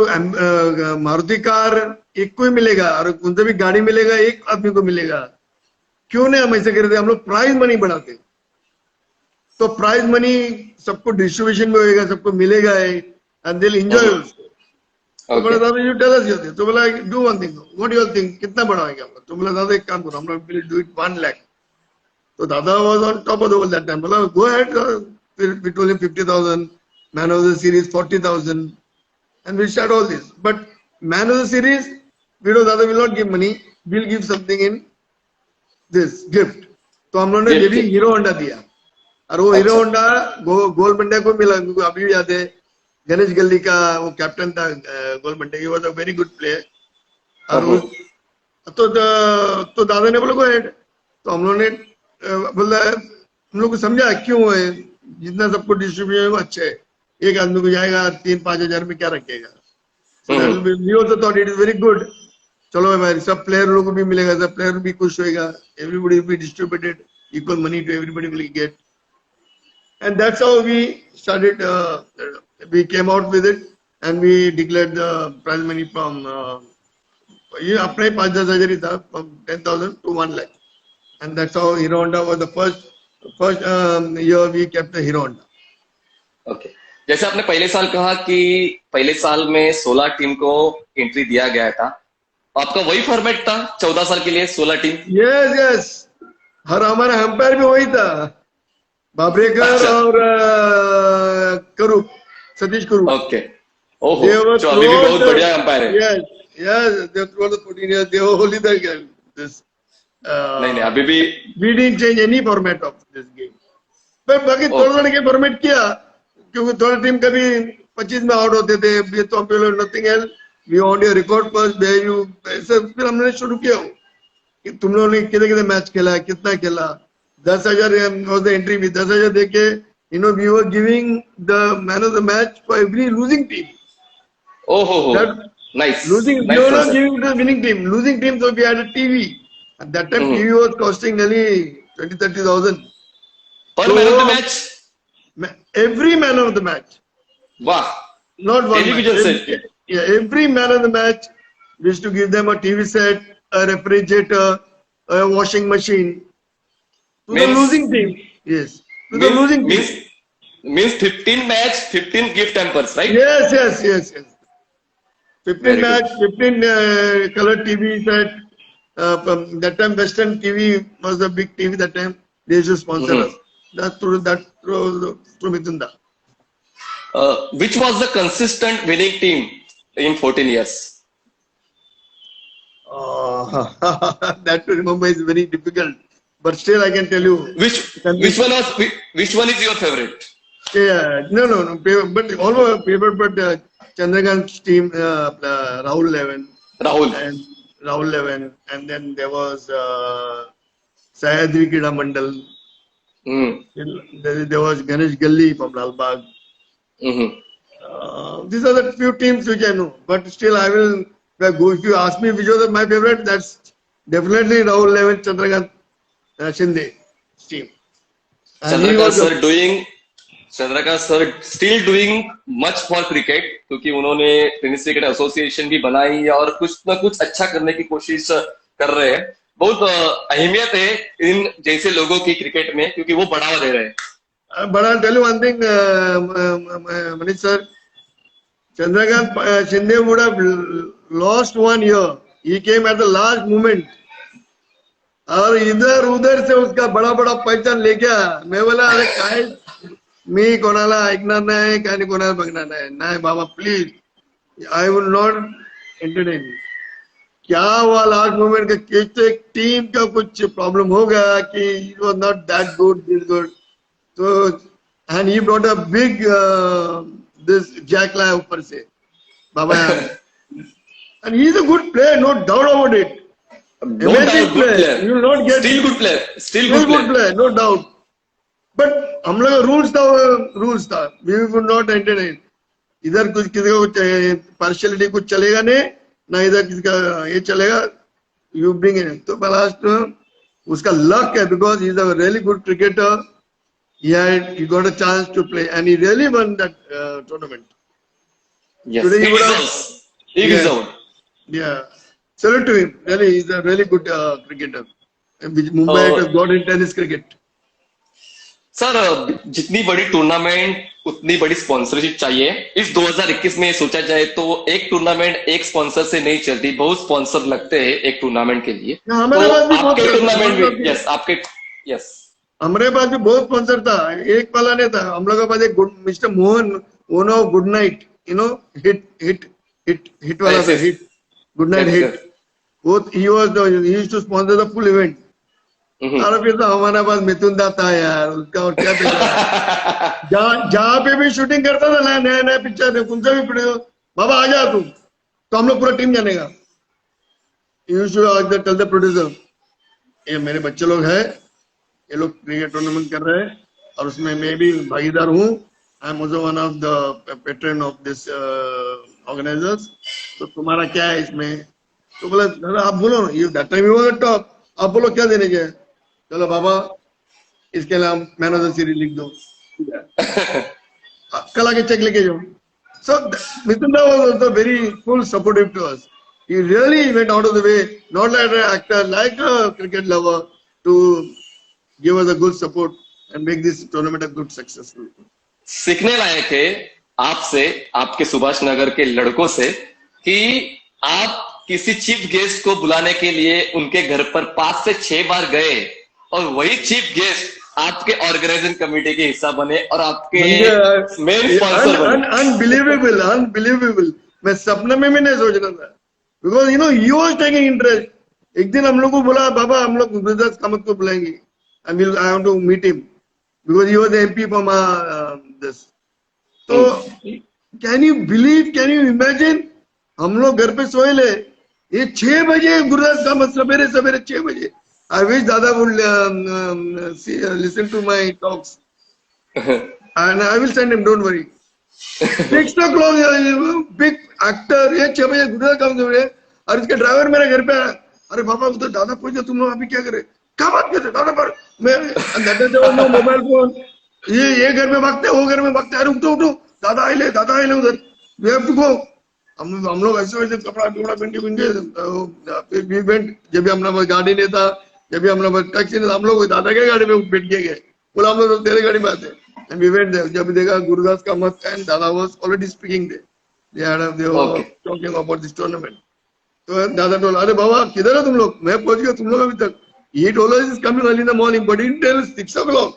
मारुति कार एक को ही मिलेगा और उनसे भी गाड़ी मिलेगा, एक आदमी को मिलेगा. क्यों नहीं हम ऐसे करते? हम लोग प्राइज मनी बढ़ाते. तो प्राइज मनी सबको डिस्ट्रीब्यूशन में होएगा, सबको मिलेगा एंड दे विल एंजॉय. तो बोला दादा you tell us your thing. तो बोला do one thing, what you think, कितना बढ़ाएंगे हम लोग? तो बोला दादा एक काम करो, हम लोग विल डू इट 1 लाख. तो Dada was on top of the world that time. बोला go ahead. We told him 50,000, man of the series 40,000. And we start all this. But man of the series, we know Dada will not give money. We'll give something in this gift. तो हम लोगों ने ये भी hero Honda दिया. और वो hero Honda गोल बंडे को मिला. अभी भी याद है, गणेश गल्ली का वो कैप्टन था गोल बंडे. He was a very good player. और तो दादा ने बोला गो अहेड. तो हम लोगों ने बोला, हम लोग को समझा क्यों है, जितना सबको डिस्ट्रीब्यूशन है वो अच्छा है. एक आदमी को जाएगा 3-5 हजार में क्या रखेगा. It is very good. चलो भाई सब प्लेयर लोगों को भी मिलेगा, सब प्लेयर भी खुश होएगा. Everybody will be distributed equal money to everybody will get. And that's how we started. We came out with it and we declared the prize money from ये अपना ही 5-10 हजार ही था, from 10,000 to 1 lakh. And that's how Hero Honda was the first year we kept the Hero Honda.
Okay, जैसे आपने पहले साल कहा कि पहले साल में 16 टीम को एंट्री दिया गया था, आपका वही फॉर्मेट था 14 साल के लिए 16 टीम?
Yes, yes. हर हमारा अंपायर भी वही था, बाबरेकर
अच्छा।
और करूप, सतीश करूप.
ओके, ओहो,
They were
जो अभी भी बहुत
throughout
बढ़िया अंपायर है.
Yes, yes. They throughout the 14 years, they were only the game. This.
नहीं नहीं, अभी भी
We didn't change any format of this game. पर बाकी
Oh.
थोड़ा के फॉर्मेट किया, क्योंकि थोड़ा टीम कभी 25 में आउट होते थे, ये तो हम nothing else, we want your record first, where you ऐसे फिर हमने शुरू किया कि तुम लोगों ने कितने कितने मैच खेला, कितना खेला. 10,000 वाज द एंट्री भी, 10,000 देके we were giving the man of the match for every losing team.
ओहो,
That-
nice,
Losing, we were not giving to the winning team. Losing team, so we had a TV. At that time, TV was costing nearly 20-30,000.
पर man of the match,
Every man of the match,
वाह,
not one.
Television
match.
set.
Yeah, every man of the match. We used to give them a TV set, a refrigerator, a washing machine. To the
Means-
losing team, yes. To the losing team.
means 15 match, 15 gift hampers, right?
Yes, yes, yes, yes. 15
Very
match, 15 color TV set. From that time, Western TV was the big TV that time. They used to sponsor us. That's through Mitunda.
Which was the consistent winning team in 14 years?
That to remember is very difficult. But still, I can tell you.
Which one is your favorite?
Yeah, no. But almost favorite, but Chandrakant's team, Rahul Levin. Rahul Levin, and then there was Sayadri Kida Mandal. There was Ganesh Galli from Lalbagh. These are the few teams which I know. But still, I will go. If you ask me which was my favorite, that's definitely Rahul Levin, Chandrakant Shinde team. And he was
Chandrakant sir still doing much for cricket, क्योंकि उन्होंने tennis cricket association भी बनाई है और कुछ ना कुछ अच्छा करने की कोशिश कर रहे हैं. बहुत अहमियत है इन जैसे लोगों की क्रिकेट में, क्योंकि वो बढ़ावा दे रहे हैं.
But I'll tell you one thing, Manish sir, Chandrakant Shinde would have lost 1 year. He came at the last moment. और इधर उधर से उसका बड़ा बड़ा पहचान लेके आया. मैं बोला अरे काय मी कोणाला ऐकणार नाही, काय नाही कोणाला बघणार नाही बाबा please, I will not entertain. क्या हुआ लास्ट मोमेंट का, किसी टीम का कुछ प्रॉब्लम हो गया कि it was not that good, this good. तो and he brought a big this jack लाया ऊपर से बाबा. And he is a good player, no doubt about it.
No doubt, good player.
You will not get
Still good player. Still
good
good player.
player, no doubt. But हम लोग rules था, we would not entertain. इधर कुछ किसी को partiality कुछ चलेगा नहीं, ना इधर किसी का ये चलेगा. You bring in. तो लास्ट उसका लक है, because he is a really good cricketer. He got a chance to play and he really won that tournament.
Yes,
Today
he
he would have-
deserves. He
Yeah.
deserves.
Yeah, salute to him. Really, he's a really good cricketer. Which Mumbai has got in tennis cricket.
Sir, जितनी बड़ी tournament उतनी बड़ी sponsorship चाहिए. इस 2021 में सोचा जाए तो एक टूर्नामेंट एक स्पॉन्सर से नहीं चलती, बहुत स्पॉन्सर लगते हैं एक टूर्नामेंट के लिए.
हाँ, हमारे पास भी बहुत
आपके टूर्नामेंट
sponsor
भी, यस आपके, यस
हमारे पास भी बहुत स्पॉन्सर था. एक वाला नहीं था. हम लोग के पास एक mister Mohan, owner of good night, hit वाला था. Hit, good night hit. वो he used to sponsor the full event. अरे फिर तो हमारे पास मिथुंदा था यार, उसका और क्या पिक्चर. जहाँ पे भी शूटिंग करता था ना, नया नया पिक्चर कौन सा भी प्रोड्यूसर, बाबा आ जा तू, तो हम लोग पूरा टीम जानेगा. You should tell the producer, ये मेरे बच्चे लोग हैं, ये लोग क्रिकेट टूर्नामेंट कर रहे हैं और उसमें मैं भी भागीदार हूँ. I am also one of the patron of this organisers. तो तुम्हारा क्या है इसमें? तो बोला दादा आप बोलो ना, ये that time you was top, आप बोलो क्या देने के. चलो बाबा इसके लिए हम मैन ऑफ द सीरीज लिख दो, कल आके चेक लेके जाओ. So Mithun was also very full supportive to us. he really went out of the way, not like an actor, like a cricket lover, to give us a good support and make this tournament a good successful.
सीखने लायक है आपसे, आपके सुभाष नगर के लड़कों से, कि आप किसी चीफ गेस्ट को बुलाने के लिए उनके घर पर 5 से 6 बार गए और वही चीफ गेस्ट आपके ऑर्गेनाइजिंग कमेटी के हिस्सा बने और आपके मेन स्पॉन्सर बने.
Unbelievable, unbelievable. मैं सपने में भी नहीं सोच रहा था, because you know he was taking interest. एक दिन हम लोग को बोला, बाबा हम लोग गुरुदास कामत को बुलाएंगे, I want to meet him because he was MP from this. तो can you believe, can you imagine, हम लोग घर पे सोए ले, ये 6 बजे गुरुदास कामत, सवेरे सवेरे 6 बजे. I wish Dada would listen to my talks, and I will send him. Don't worry. 6 o'clock, big actor. ये 6 बजे गुरुदास कामत हो रहे, और इसके ड्राइवर मेरे घर पे आया. अरे बाबा उधर दादा पूछे, तुम लोग अभी क्या करे, क्या बात करते दादा पर. मैं मोबाइल फोन, ये घर में भागते, वो घर में भागते. अरे उठो उठो, दादा आए ले उधर. We have to go. हम लोग ऐसे वैसे कपड़ा पहन के फिर जब भी हम लोग गाड़ी नहीं था, जब भी हम लोग टैक्सी नहीं था, हम लोग दादा के गाड़ी में बैठ के गए. बोला हम लोग तेरे गाड़ी में आते. And we went there. जब देखा Gurudas Kamath and Dada was already speaking there. they were talking about this tournament. तो दादा बोला, अरे बाबा किधर है तुम लोग, मैं पहुंच गया, तुम लोग अभी तक. He told us he's coming early in the morning, but he didn't tell us 6 o'clock.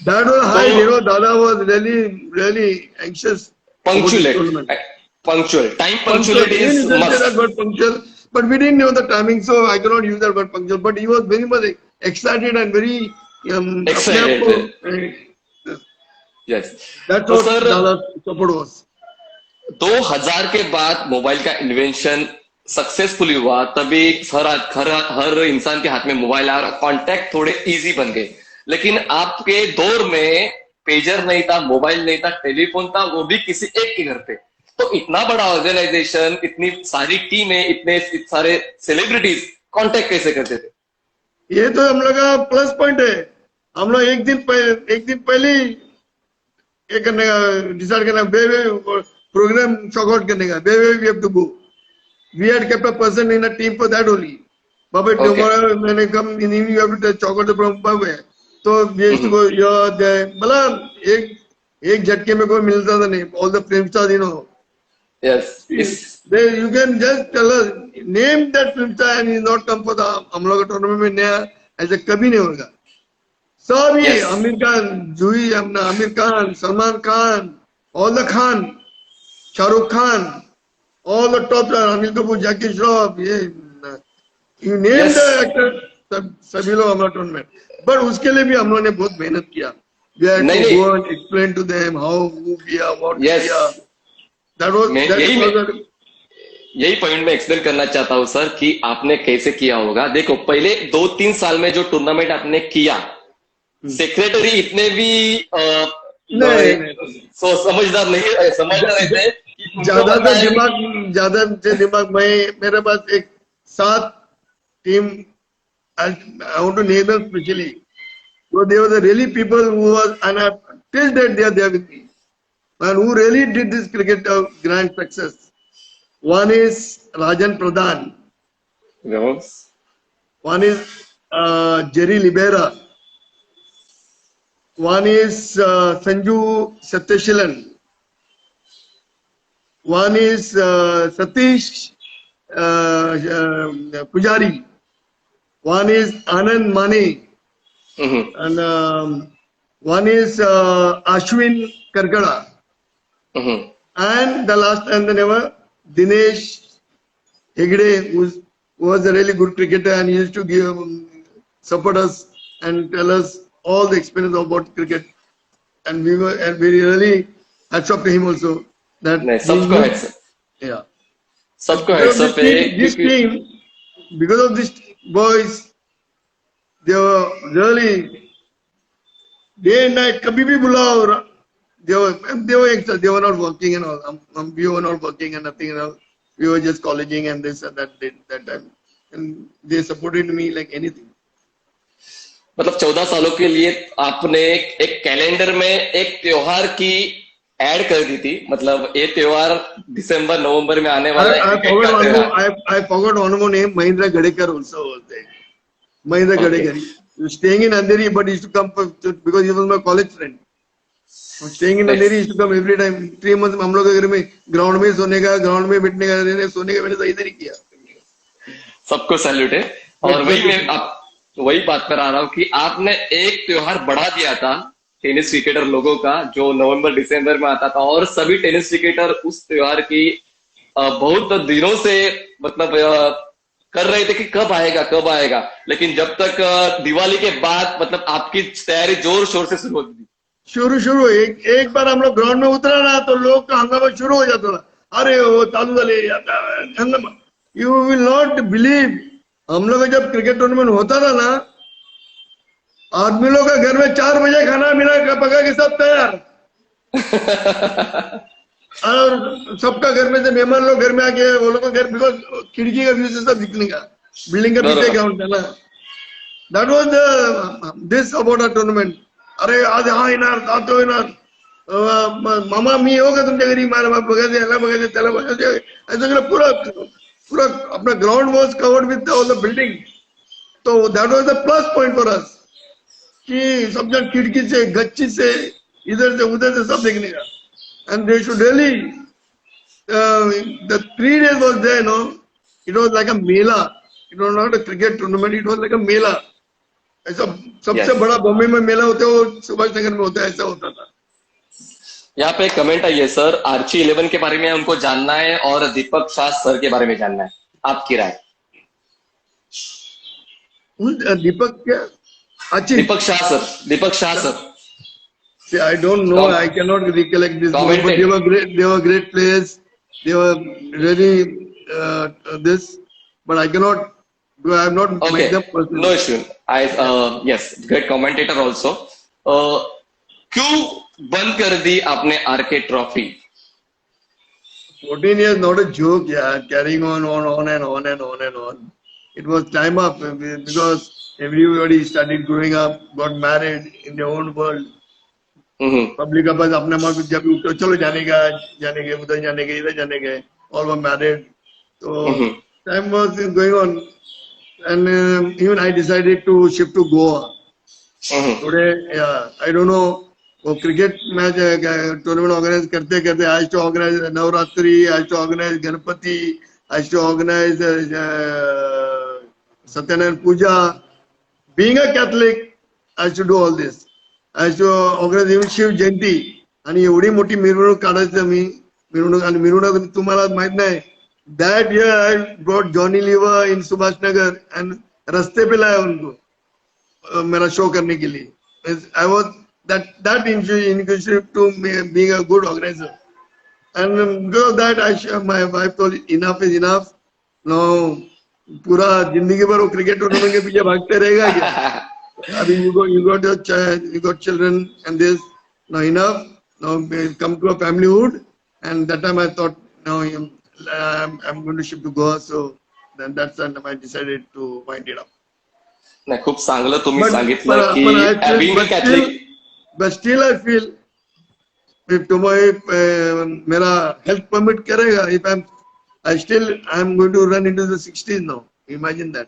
That was high, you know. Dada was really anxious.
Punctual. Time punctuality is must.
That word punctual, but we didn't know the timing, so I cannot use that word punctual. But he was very much excited and very
excited. Yes.
That's what Dada's support was.
2000 के बाद mobile का invention successfully हुआ, तभी हर इंसान के हाथ में mobile आया और कॉन्टेक्ट थोड़े इजी बन गए. लेकिन आपके दौर में पेजर नहीं था, मोबाइल नहीं था, टेलीफोन था, वो भी किसी एक के घर पे. तो इतना बड़ा ऑर्गेनाइजेशन, इतनी सारी टीमें, इतने सारे सेलिब्रिटीज कांटेक्ट कैसे करते थे?
ये तो हम लोग का प्लस पॉइंट है. हम लोग एक दिन पहले ये करने का डिसाइड करना, प्रोग्राम चॉकआउट करने का, we have to go. We had kept a person in a team for that only. बाबा टुमारो मैंने come in you have to chalk out the programme. तो वी हैव टू गो. मतलब एक झटके में कोई मिलता था नहीं. All the film stars, you know.
Yes.
You can just tell us, name that film star and he not come for the हम लोग का टूर्नामेंट में नया, ऐसे कभी नहीं होगा. सब ये आमिर खान, जूही, Aamir Khan, Salman Khan, all the Khan, Shahrukh Khan, all the top stars, Anil Kapoor, जैकी श्रॉफ, ये you name the actor, सभी लोग हमारा टूर्नामेंट. बट उसके लिए भी हम लोगों ने बहुत मेहनत किया. We had to go and explain to them how who किया, what किया.
यही पॉइंट में एक्सप्लेन करना चाहता हूं सर, कि आपने कैसे किया होगा. देखो पहले 2-3 साल में जो टूर्नामेंट आपने किया, सेक्रेटरी इतने भी समझदार नहीं थे.
ज्यादा दिमाग मेरे पास एक 7 team, I want to name them specially. So they were the really people who was, and till date they are there with me, and who really did this cricket grand success. One is Rajan Pradhan.
Yes.
One is Jerry Libera. One is Sanju Satyashilan. One is Satish Pujari. One is Anand Mane. And one is Ashwin Karkada. And the last and the never, Dinesh Hegde, who was a really good cricketer and he used to give support us and tell us all the experience about cricket. And we really hats off to him also. That
सबको heads up.
Yeah.
सबको heads up.
This team, because of these boys, they were really day and night. कभी भी बुलाओ. They were extra. They were not working and all. We were not working and nothing and all. We were just colleging and this and that time. And they supported me like anything.
मतलब 14 सालों के लिए आपने एक calendar में एक त्योहार की ऐड कर दी थी, मतलब ये त्योहार दिसंबर नवंबर में आने वाला है,
I
क्रिकेट
forgot
का
one
त्योहार।
more. I forgot one more name. Mahindra Gadekar also was there. Mahindra
okay,
Gadekar. He was staying in Andheri, but he used to come because he was my college friend. He was staying in Andheri, he used to come every time. 3 months में हम लोग के घर में ground में सोने का, ground में बैठने का, रहने सोने का मैंने तो इधर ही किया.
सबको सैल्यूट है। और वही मैं आप वही बात पर आ रहा हूँ कि आपने एक त्योहार बढ़ा दिया था टेनिस क्रिकेटर लोगों का, जो नवंबर दिसंबर में आता था, और सभी टेनिस क्रिकेटर उस त्योहार की बहुत दिनों से मतलब कर रहे थे कि कब आएगा कब आएगा, लेकिन जब तक दिवाली के बाद मतलब आपकी तैयारी जोर शोर से शुरू होती थी।
शुरू एक बार हम लोग ग्राउंड में उतरा ना तो लोग का हंगामा शुरू हो जाता था. अरे वो चालू झाले हंगामा. यू विल नॉट बिलीव, हम लोग का जब क्रिकेट टूर्नामेंट होता था ना, आदमी लोग का घर में 4 बजे खाना पीना पका के सब तैयार, और सबका घर में से मेहमान लोग घर में आके वो लोग का घर, बिकॉज खिड़की का व्यू से सब दिखने का, बिल्डिंग का पीछे
बरोबर।
ग्राउंड था ना. That was the this about a tournament. अरे आज हा येणार, जातो येणार, मामा मी येऊ का तुमच्या घरी, मला बघायचं, याला बघायचं, त्याला बघायचं, असं सगळं पूरा पूरा अपना ground was covered with all the building. तो that was the plus point for us कि सब जन खिड़की से, गच्ची से, इधर से उधर से सब देखने का. And they should really, the 3 days was there, no, it was like a mela. It was not a cricket tournament, it was like a mela. ऐसा सबसे
Yes.
बड़ा बॉम्बे में मेला होता है वो सुभाष नगर में होता है, ऐसा होता था.
यहाँ पे कमेंट आई है सर, आर्ची 11 के बारे में उनको जानना है और दीपक शाह सर के बारे में जानना है, आपकी राय।
दीपक क्या, अच्छी,
Deepak Shah sir, Deepak Shah sir.
see, I don't know, I cannot recollect this, but
Commented.
they were great players, they were really this, but I cannot, I have not
Okay,
met them personally.
no issue. Yes, great commentator also. क्यों बंद कर दी आपने R K trophy?
14 years, not a joke, yeah. Carrying on and on. It was time up because everybody started growing up, got married in their own world. Public का पास अपने माँ जब उठो चलो जाने का उधर जाने के, इधर जाने के, all were married. So time was going on, and even I decided to shift to Goa. Today, yeah, I don't know. वो क्रिकेट मैच टूर्नामेंट ऑर्गेनाइज करते करते, आज टू ऑर्गेनाइज नवरात्रि, आज टू ऑर्गेनाइज गणपति, आज to organise Satyanarayan puja. Being a Catholic, I should do all this. I should organize even Shiv Jayanti, आणि एवढी मोठी मिरवणूक काढायचं मी, मिरवणूक, आणि मिरवणूक तुम्हाला माहित नाही, that year I brought Johnny Lever in Subhash Nagar and रस्ते पे लाया उनको मेरा शो करने के लिए. I was that initiative to being a good organizer, and because of that my wife told enough is enough. Now पूरा जिंदगी भर वो क्रिकेट टूर्नामेंट के पीछे भागते रहेगा क्या? अभी you got children and this, now enough, now come to a familyhood. And that time I thought, now I'm going to shift to Goa, so then that's when I decided to wind it up.
नाही, खूप चांगलं तुम्ही
But
सांगितलं की
I feel,
being a Catholic.
but still I feel if tomorrow मेरा health permit करेगा, if I'm going to run into the 60s now. Imagine that.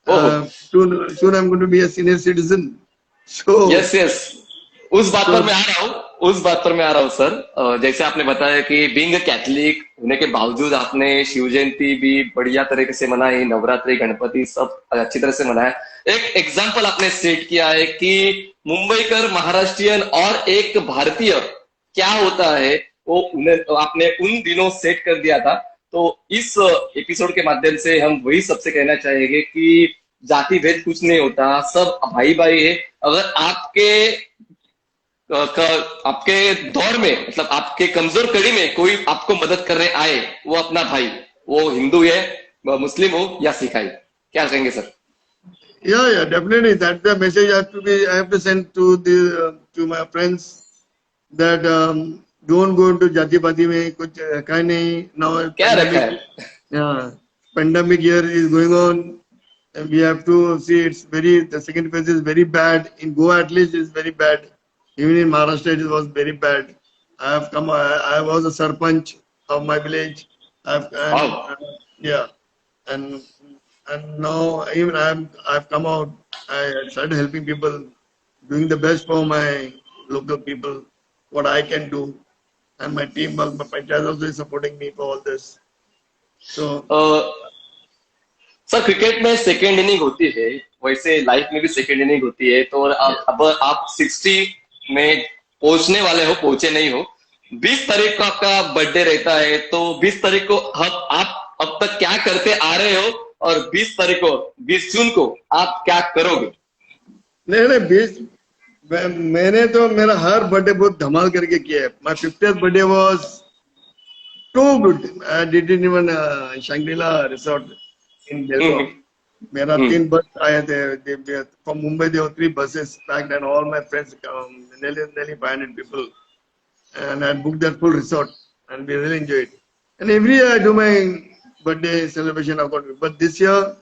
Soon I'm going to be a senior citizen. So
yes yes, उस बात पर मैं आ रहा हूँ sir. जैसे आपने बताया कि बीइंग कैथलिक होने के बावजूद आपने शिव जयंती भी बढ़िया तरीके से मनाई, नवरात्रि, गणपति सब अच्छी तरह से मनाया। एक एग्जाम्पल आपने सेट किया है कि मुंबईकर, महाराष्ट्रियन और एक भारतीय क्या होता है, वो आपने उन दिनों सेट कर दिया था। तो इस एपिसोड के माध्यम से हम वही सबसे कहना चाहेंगे कि जाति भेद कुछ नहीं होता, सब भाई भाई है। अगर आपके दौर में, मतलब आपके कमजोर कड़ी में कोई आपको मदद करने आए, वो अपना भाई, वो हिंदू है, मुस्लिम हो या सिख है, क्या कहेंगे sir?
yeah, definitely. That's the message I have to send to my friends, that don't go into jati pati में कुछ कहीं नहीं. Now
क्या रखा है?
yeah, pandemic year is going on, and we have to see the second phase is very bad. In Goa at least it's very bad. Even in Maharashtra it was very bad. I have come. I was a sarpanch of my village.
Wow.
Yeah, and now even I've come out. I started helping people, doing the best for my local people, what I can do, and my team, my panchayat also is supporting me for all this. So
sir cricket में second inning होती है, वैसे life में भी second inning होती है, तो अब आप 60 में पहुंचने वाले हो, पहुंचे नहीं हो, 20 तारीख को आपका बर्थडे रहता है, तो 20 तारीख को आप अब तक क्या करते आ रहे हो, और 20 तारीख को 20 जून को आप क्या करोगे?
नहीं, मैंने तो मेरा हर बर्थडे बहुत धमाल करके किया है. My 50th birthday was too good. I didn't even Shangrila resort in Belgaum. मेरा 3 बस आए थे from Mumbai. There were 3 buses packed and all my friends nearly 500 people, and I booked that full resort and we really enjoyed. And every year I do my birthday celebration accordingly, but this year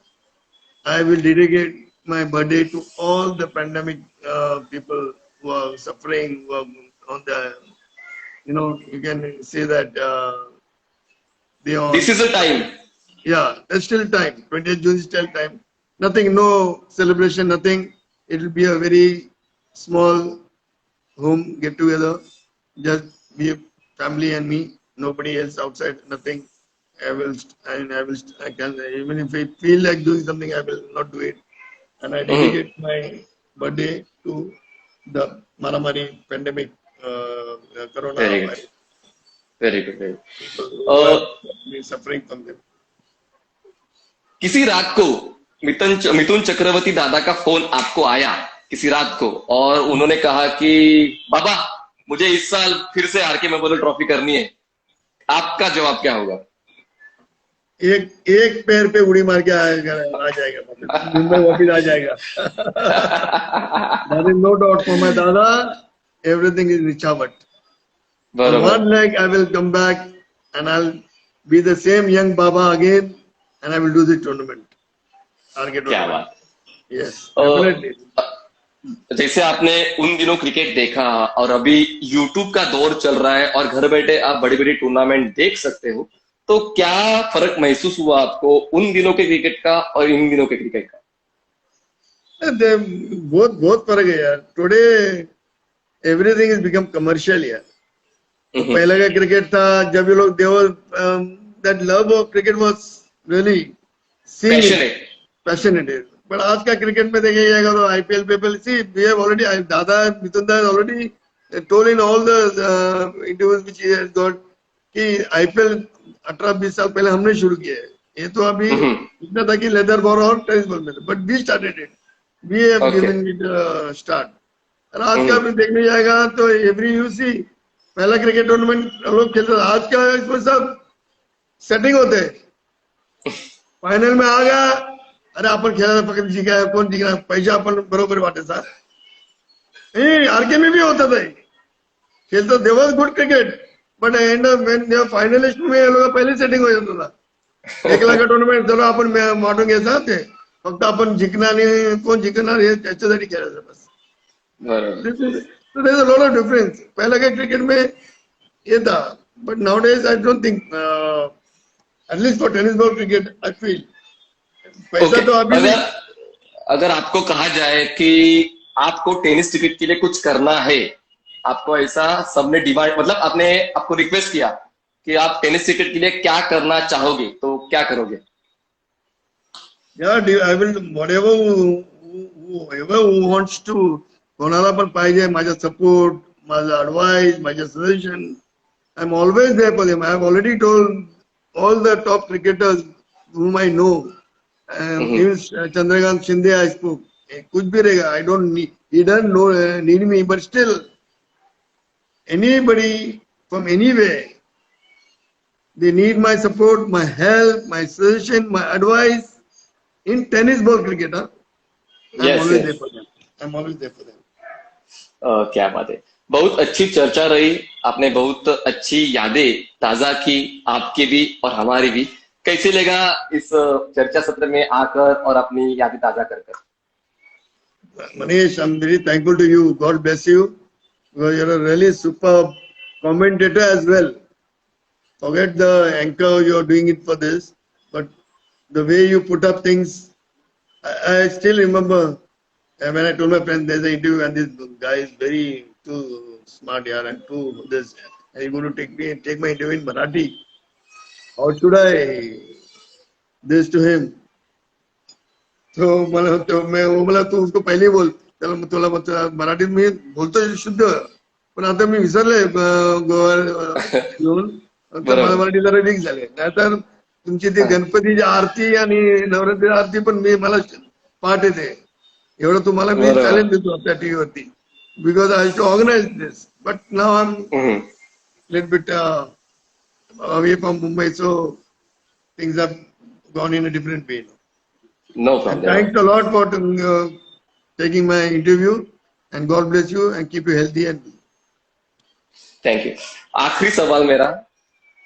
I will dedicate my birthday to all the pandemic people who are suffering, who are on the, you can say that they are.
This is the time.
Yeah, there's still time. 20th June is still time. Nothing, no celebration, nothing. It will be a very small home get together. Just be a family and me. Nobody else outside. Nothing. I can, even if I feel like doing something, I will not do it. And I dedicate my birthday to the Maramari pandemic, Corona
Very good.
virus.
Very good, very good.
People who have been suffering from them.
किसी रात को मिथुन चक्रवर्ती दादा का phone आपको आया किसी रात को, और उन्होंने कहा कि बाबा मुझे इस साल फिर से आर के मेमोरियल ट्रॉफी करनी है, आपका जवाब क्या होगा?
एक पैर पे उड़ी मार के आ जाएगा, मुंबई वापिस आ जाएगा. There is no doubt for my dada. Everything is recovered. One leg I will come back and I'll be the same young Baba again, and I will do the tournament.
क्या बात.
Yes, definitely.
जैसे आपने उन दिनों cricket देखा और अभी YouTube का दौर चल रहा है और घर बैठे आप बड़ी बड़ी टूर्नामेंट देख सकते हो, तो क्या फर्क महसूस हुआ आपको उन दिनों के क्रिकेट का और इन दिनों के क्रिकेट का?
बहुत फर्क है यार. Today everything is become commercial यार. पहले का क्रिकेट था, जब ये लोग that love of cricket was really passionate. But आज का क्रिकेट में देखिए जाएगा तो IPL people see we have already, Dada Mithun da already told in all the interviews which he has got कि आईपीएल 18-20 साल पहले हमने शुरू किया है. ये तो अभी इतना था कि लेदर बॉल और टेनिस बॉल में, but we started it, we have given it start. और आज का भी देखने जाएगा तो एवरी यूसी पहला क्रिकेट टूर्नामेंट लोग खेलते थे. आज का इसमें सब सेटिंग होते हैं. फाइनल में आ गया, अरे आपण खेळायला फक्त जिंकाय, कोण जिंकणार, पैसे आपण बरोबर वाटायचा. आरके में भी होता था खेलतो. They was good cricket, but and finalist में लोक पहिले सेटिंग हो जात होता. 1 लाख टुर्नामेंट चलो आपण वाटून घ्यायचा, ते फक्त आपण जिंकणार आणि कोण जिंकणार हे त्याच्यासाठी खेळायचं बस. There is a lot of difference. पहिला काय क्रिकेट में ये था, but nowadays I don't think, at least for tennis ball cricket I feel पैसा तो अभी
अगर आपको कहा जाए कि आपको टेनिस टिकट के लिए कुछ करना है, आपको ऐसा सबने डिमांड, मतलब आपने आपको रिक्वेस्ट किया कि आप टेनिस टिकट के लिए क्या करना चाहोगे, तो क्या करोगे?
I will whoever who wants to, कोणाला पण पाहिजे माझा सपोर्ट, माझा ऍडवाइस, माझा suggestion, I am always there for them. I have already told all the top cricketers whom I know. Even Chandrakant Shinde I spoke. कुछ भी रहेगा, I don't need, he doesn't know, need me, but still anybody from anywhere, they need my support, my help, my suggestion, my advice in tennis ball cricket. I'm always there for them. I'm always there for them.
क्या बात है. बहुत अच्छी चर्चा रही, आपने बहुत अच्छी यादें ताजा की, आपकी भी और हमारी भी. कैसे लगा इस चर्चा सत्र में आकर और अपनी यादें ताजा कर?
Manish, I'm very thankful to you. God bless you. Because you're a really superb commentator as well. Forget the anchor, you're doing it for this, but the way you put up things, I still remember when I told my friend there's an interview and this guy is very too smart here and too this, and he's going to take my interview in Marathi. How should I this to him? तो मला तू उसको पहिले बोल, त्याला तुला मराठीत मी बोलतोय शुद्ध, पण आता मी विसरले गोवा घेऊन, मला मराठी जरा लीक झाले. नाहीतर तुमची ती गणपतीची आरती आणि नवरात्री आरती पण मला पाठ येते. एवढं तुम्हाला मी चॅलेंज देतो आपल्या टीव्हीवरती, because I to organise this, but now I am little bit away from Mumbai, so things have gone in a different way.
No problem.
Thanks a lot for taking my interview, and God bless you and keep you healthy and
thank you. आखिरी सवाल मेरा,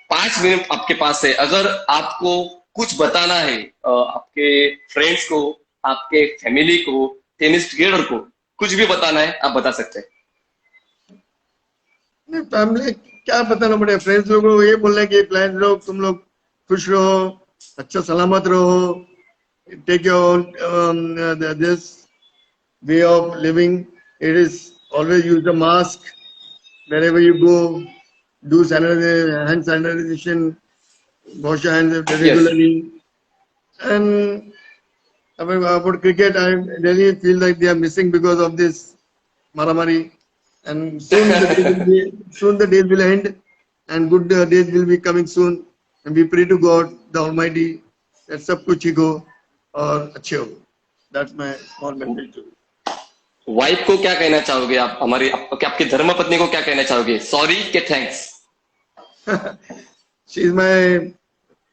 5 minute आपके पास है. अगर आपको कुछ बताना है आपके फ्रेंड्स को, आपके फैमिली को, टेनिस क्रिकेटर को, कुछ भी बताना है, आप बता सकते हैं.
फैमिली क्या बताना पड़ेगा, फ्रेंड्स लोगों को ये बोलना है कि फ्रेंड्स लोग तुम लोग खुश रहो, अच्छा सलामत रहो, take your own this way of living. It is always use the mask wherever you go, do hand sanitization, wash your hands regularly. Yes. And about cricket, I really feel like they are missing because of this maramari, and soon the days will end and good days will be coming soon, and we pray to God the Almighty that सब कुछ ही go और अच्छे हो. That's my small message.
Wife को क्या कहना चाहोगे आप, हमारी आपकी धर्मपत्नी को क्या कहना चाहोगे, सॉरी के thanks?
She is my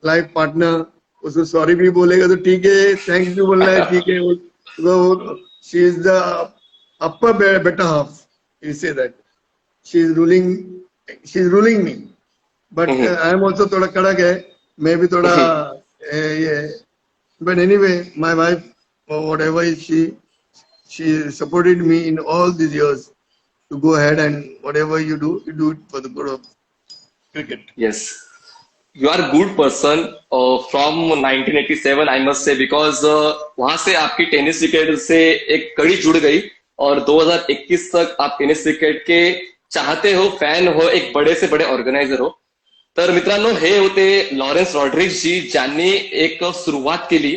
life partner. उसको सॉरी भी बोलेगा तो ठीक है, थैंक्स भी बोलना है ठीक है. She is the upper better half, you say that. She is ruling me, but I am also थोड़ा कड़क है, मैं भी थोड़ा ये. But anyway, my wife, whatever she supported me in all these years to go ahead, and whatever you do it for the good of cricket.
Yes, you are a good person from 1987, I must say, because वहां से आपकी tennis cricket से एक कड़ी जुड़ गई और 2021 तक आप टेनिस क्रिकेट के चाहते हो, फॅन हो, एक बडे से बडे ऑर्गनायझर हो. तर मित्रांनो, हे होते लॉरेन्स रॉड्रिग्स जी, ज्यांनी एक सुरुवात केली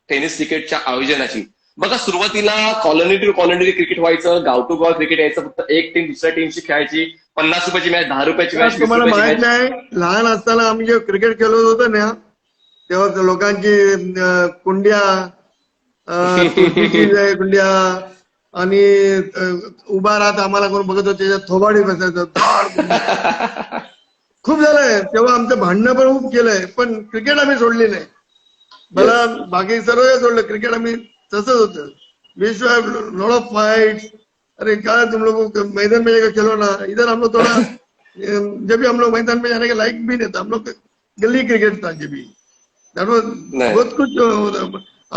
टेनिस क्रिकेटच्या आयोजनाची. बघा, सुरुवातीला कॉलनी टू कॉलनी क्रिकेट व्हायचं, गाव टू गाव क्रिकेट यायचं, फक्त एक टीम दुसऱ्या टीमची खेळायची, 50 रुपयाची मॅच, 10 रुपयाची मॅच.
तुम्हाला माहित नाही, लहान असताना आम्ही जे क्रिकेट खेळत होतो ना, तेव्हा लोकांची कुंड्या कुंड्या आणि उभा राहत आम्हाला कोण बघत होते, त्याच्यात थोबाडी बसायचं. खूप झालंय तेव्हा, आमचं भांडणं पण खूप केलंय, पण क्रिकेट आम्ही सोडली नाही. मला बाकी सर्व सोडलं, क्रिकेट आम्ही तसंच होतं. विश्व लॉट ऑफ फाइट्स. अरे क्या तुम लोग मैदान में जाकर खेलो ना, इधर हम लोग थोड़ा जब भी हम लोग मैदान में जाने का लाइक भी नहीं था, हम लोग गली क्रिकेट था जब भी. बहुत कुछ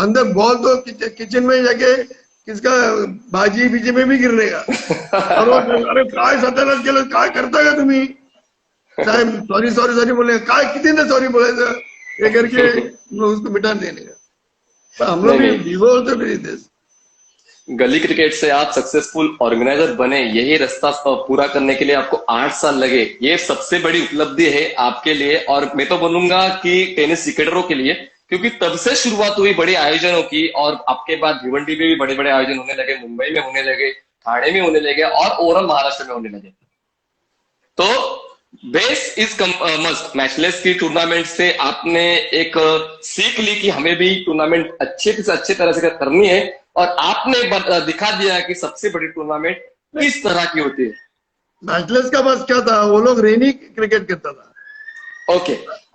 अंदर बॉल तो किचन में जाके किसका भाजी बीजे में भी गिरने का. अरे काय सत्यानाश केलं, काय करता का तुम्ही, साहेब सॉरी सॉरी सॉरी बोले, काय किती ना सॉरी बोलायचं, ये करके उसको मिटा देने का. तो हम लोग भी
गली क्रिकेट से आप सक्सेसफुल ऑर्गेनाइजर बने, यही रास्ता पूरा करने के लिए आपको 8 साल लगे. ये सबसे बड़ी उपलब्धि है आपके लिए, और मैं तो बोलूंगा कि टेनिस क्रिकेटरों के लिए, क्योंकि तब से शुरुआत हुई बड़े आयोजनों की, और आपके बाद भिवंडी में भी बड़े बड़े आयोजन होने लगे, मुंबई में होने लगे, ठाणे में होने लगे, और ओवरऑल महाराष्ट्र में होने लगे. तो बेस इज मस्ट. मैचलेस की टूर्नामेंट से आपने एक सीख ली कि हमें भी टूर्नामेंट अच्छे से अच्छे तरह से करनी है, और आपने दिखा दिया कि सबसे बड़ी टूर्नामेंट किस तरह की होती है.
मैचलेस का बस क्या था, वो लोग रेनी क्रिकेट करता था.
ओके,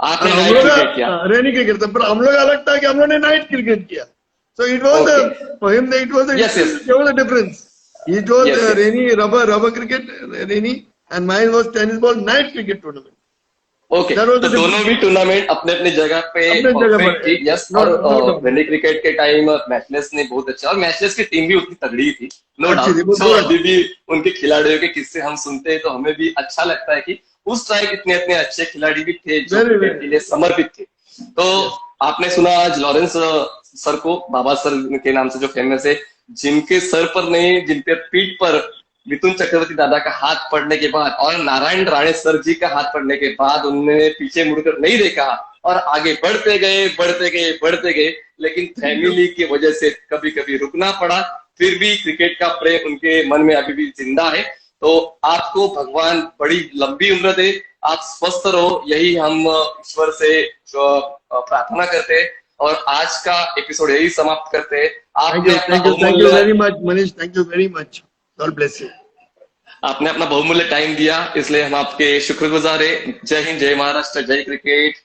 आपने नाइट क्रिकेट किया.
रेनी क्रिकेट था, पर हम लोग अलग था कि हम लोग ने नाइट क्रिकेट किया. So it was it was difference. It was rainy rubber cricket rainy, and mine was tennis ball night cricket tournament.
Okay,
सर्व
तो दोनों भी टूर्नामेंट अपने अपने जगह पे
अपने जगह पर
परफेक्ट थी। यस,
नो
और
नो डाउट
दिल्ली क्रिकेट के टाइम मैचलेस ने बहुत अच्छा, और मैचलेस की टीम भी उतनी तगड़ी थी, नो
अच्छी थी
डाउट।
बहुत
जो
बहुत
अभी भी उनके खिलाड़ियों के किस्से हम सुनते हैं तो हमें भी अच्छा लगता है कि उस टाइम इतने इतने अच्छे खिलाड़ी भी थे जो
वेरी
क्रिकेट के लिए समर्पित थे। तो
यस
आपने सुना आज लॉरेंस सर को, बाबा सर के नाम से जो फेमस है, जिनके सर पर नहीं, जिनके पीठ पर मिथुन चक्रवर्ती दादा का हाथ पड़ने के बाद और नारायण राणे सर जी का हाथ पड़ने के बाद उन्होंने पीछे मुड़कर नहीं देखा और आगे बढ़ते गए बढ़ते गए बढ़ते गए। लेकिन फैमिली की वजह से कभी कभी रुकना पड़ा, फिर भी क्रिकेट का प्रेम उनके मन में अभी भी जिंदा है। तो आपको भगवान बड़ी लंबी उम्र दे, आप स्वस्थ रहो, यही हम ईश्वर से प्रार्थना करते हैं। और आज का एपिसोड यही समाप्त करते हैं। आपने अपना
थैंक यू
बहुमूल्य
very much Manish, thank you very much, God bless you.
आपने अपना बहुमूल्य टाइम दिया, इसलिए हम आपके शुक्रगुजार है। जय हिंद, जय महाराष्ट्र, जय क्रिकेट,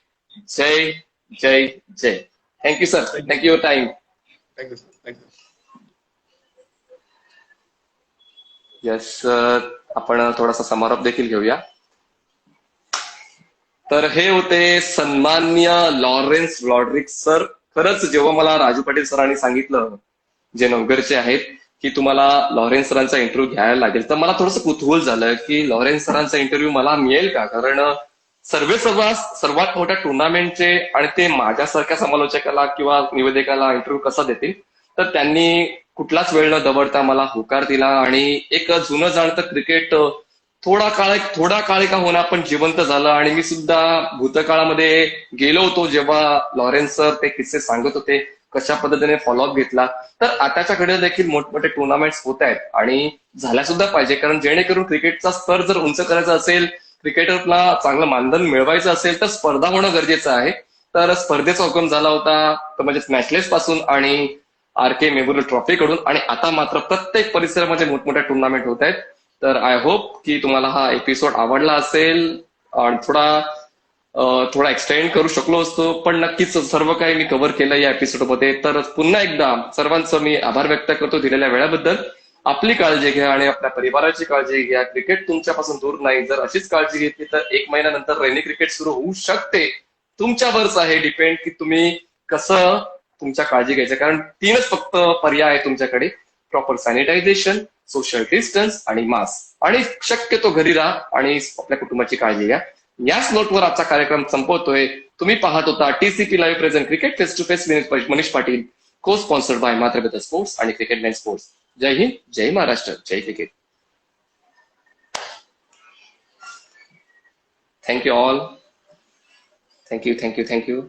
जय जय जय। Thank you sir,
thank you
thank you time.
Thank you sir, thank you.
Yes, आपण थोडासा समारोप देखील घेऊया। तर हे होते सन्माननीय लॉरेन्स रॉड्रिक्स सर. खरंच जेव्हा मला राजू पाटील सरांनी सांगितलं, जे नवगरचे आहेत, की तुम्हाला लॉरेन्स सरांचा इंटरव्ह्यू घ्यायला लागेल, तर मला थोडंसं कुतूहल झालं की लॉरेन्स सरांचा इंटरव्ह्यू मला मिळेल का, कारण सर्वात मोठ्या टुर्नामेंटचे आणि ते माझ्यासारख्या समालोचकाला किंवा निवेदकाला इंटरव्ह्यू कसा देतील. तर त्यांनी कुठलाच वेळ न दवडता मला होकार दिला आणि एक जुनं जाणतं क्रिकेट थोडा काळ का होणार पण जिवंत झालं. आणि मी सुद्धा भूतकाळामध्ये गेलो होतो जेव्हा लॉरेन्स सर ते किस्से सांगत होते, कशा पद्धतीने फॉलोअप घेतला. तर आताच्याकडे देखील मोठमोठे टुर्नामेंट्स होत आहेत आणि झाल्या सुद्धा पाहिजे, कारण जेणेकरून क्रिकेटचा स्तर जर उंच करायचा असेल, क्रिकेटरला चांगलं मानधन मिळवायचं असेल, तर स्पर्धा होणं गरजेचं आहे. तर स्पर्धेचा हुकम झाला होता, तर म्हणजे मॅचलेस पासून आणि RK मेमोरियल ट्रॉफी कडून, आणि आता मात्र प्रत्येक परिसरामध्ये मोठमोठ्या टुर्नामेंट होत आहेत. तर आय होप की तुम्हाला हा एपिसोड आवडला असेल आणि थोडा एक्सटेंड करू शकलो असतो, पण नक्कीच सर्व काही मी कव्हर केलं या एपिसोडमध्ये. तर पुन्हा एकदा सर्वांचं मी आभार व्यक्त करतो दिलेल्या वेळाबद्दल. आपली काळजी घ्या आणि आपल्या परिवाराची काळजी घ्या. क्रिकेट तुमच्यापासून दूर नाही. जर अशीच काळजी घेतली तर 1 महिन्यानंतर रेनी क्रिकेट सुरू होऊ शकते. तुमच्यावरच आहे डिपेंड की तुम्ही कसं तुमच्या काळजी घ्यायचं, कारण 3च फक्त पर्याय आहे तुमच्याकडे: प्रॉपर सॅनिटायझेशन, सोशल डिस्टन्स आणि मास्क. आणि शक्यतो घरी राहा आणि आपल्या कुटुंबाची काळजी घ्या. याच नोटवर आजचा कार्यक्रम संपवतोय. तुम्ही पाहत होता TCP live present cricket face to face Manish Patil, को स्पॉन्सर्ड बाय मातृपिता स्पोर्ट्स आणि क्रिकेट लाईन स्पोर्ट्स. जय हिंद, जय महाराष्ट्र, जय क्रिकेट. Thank you all. थँक्यू.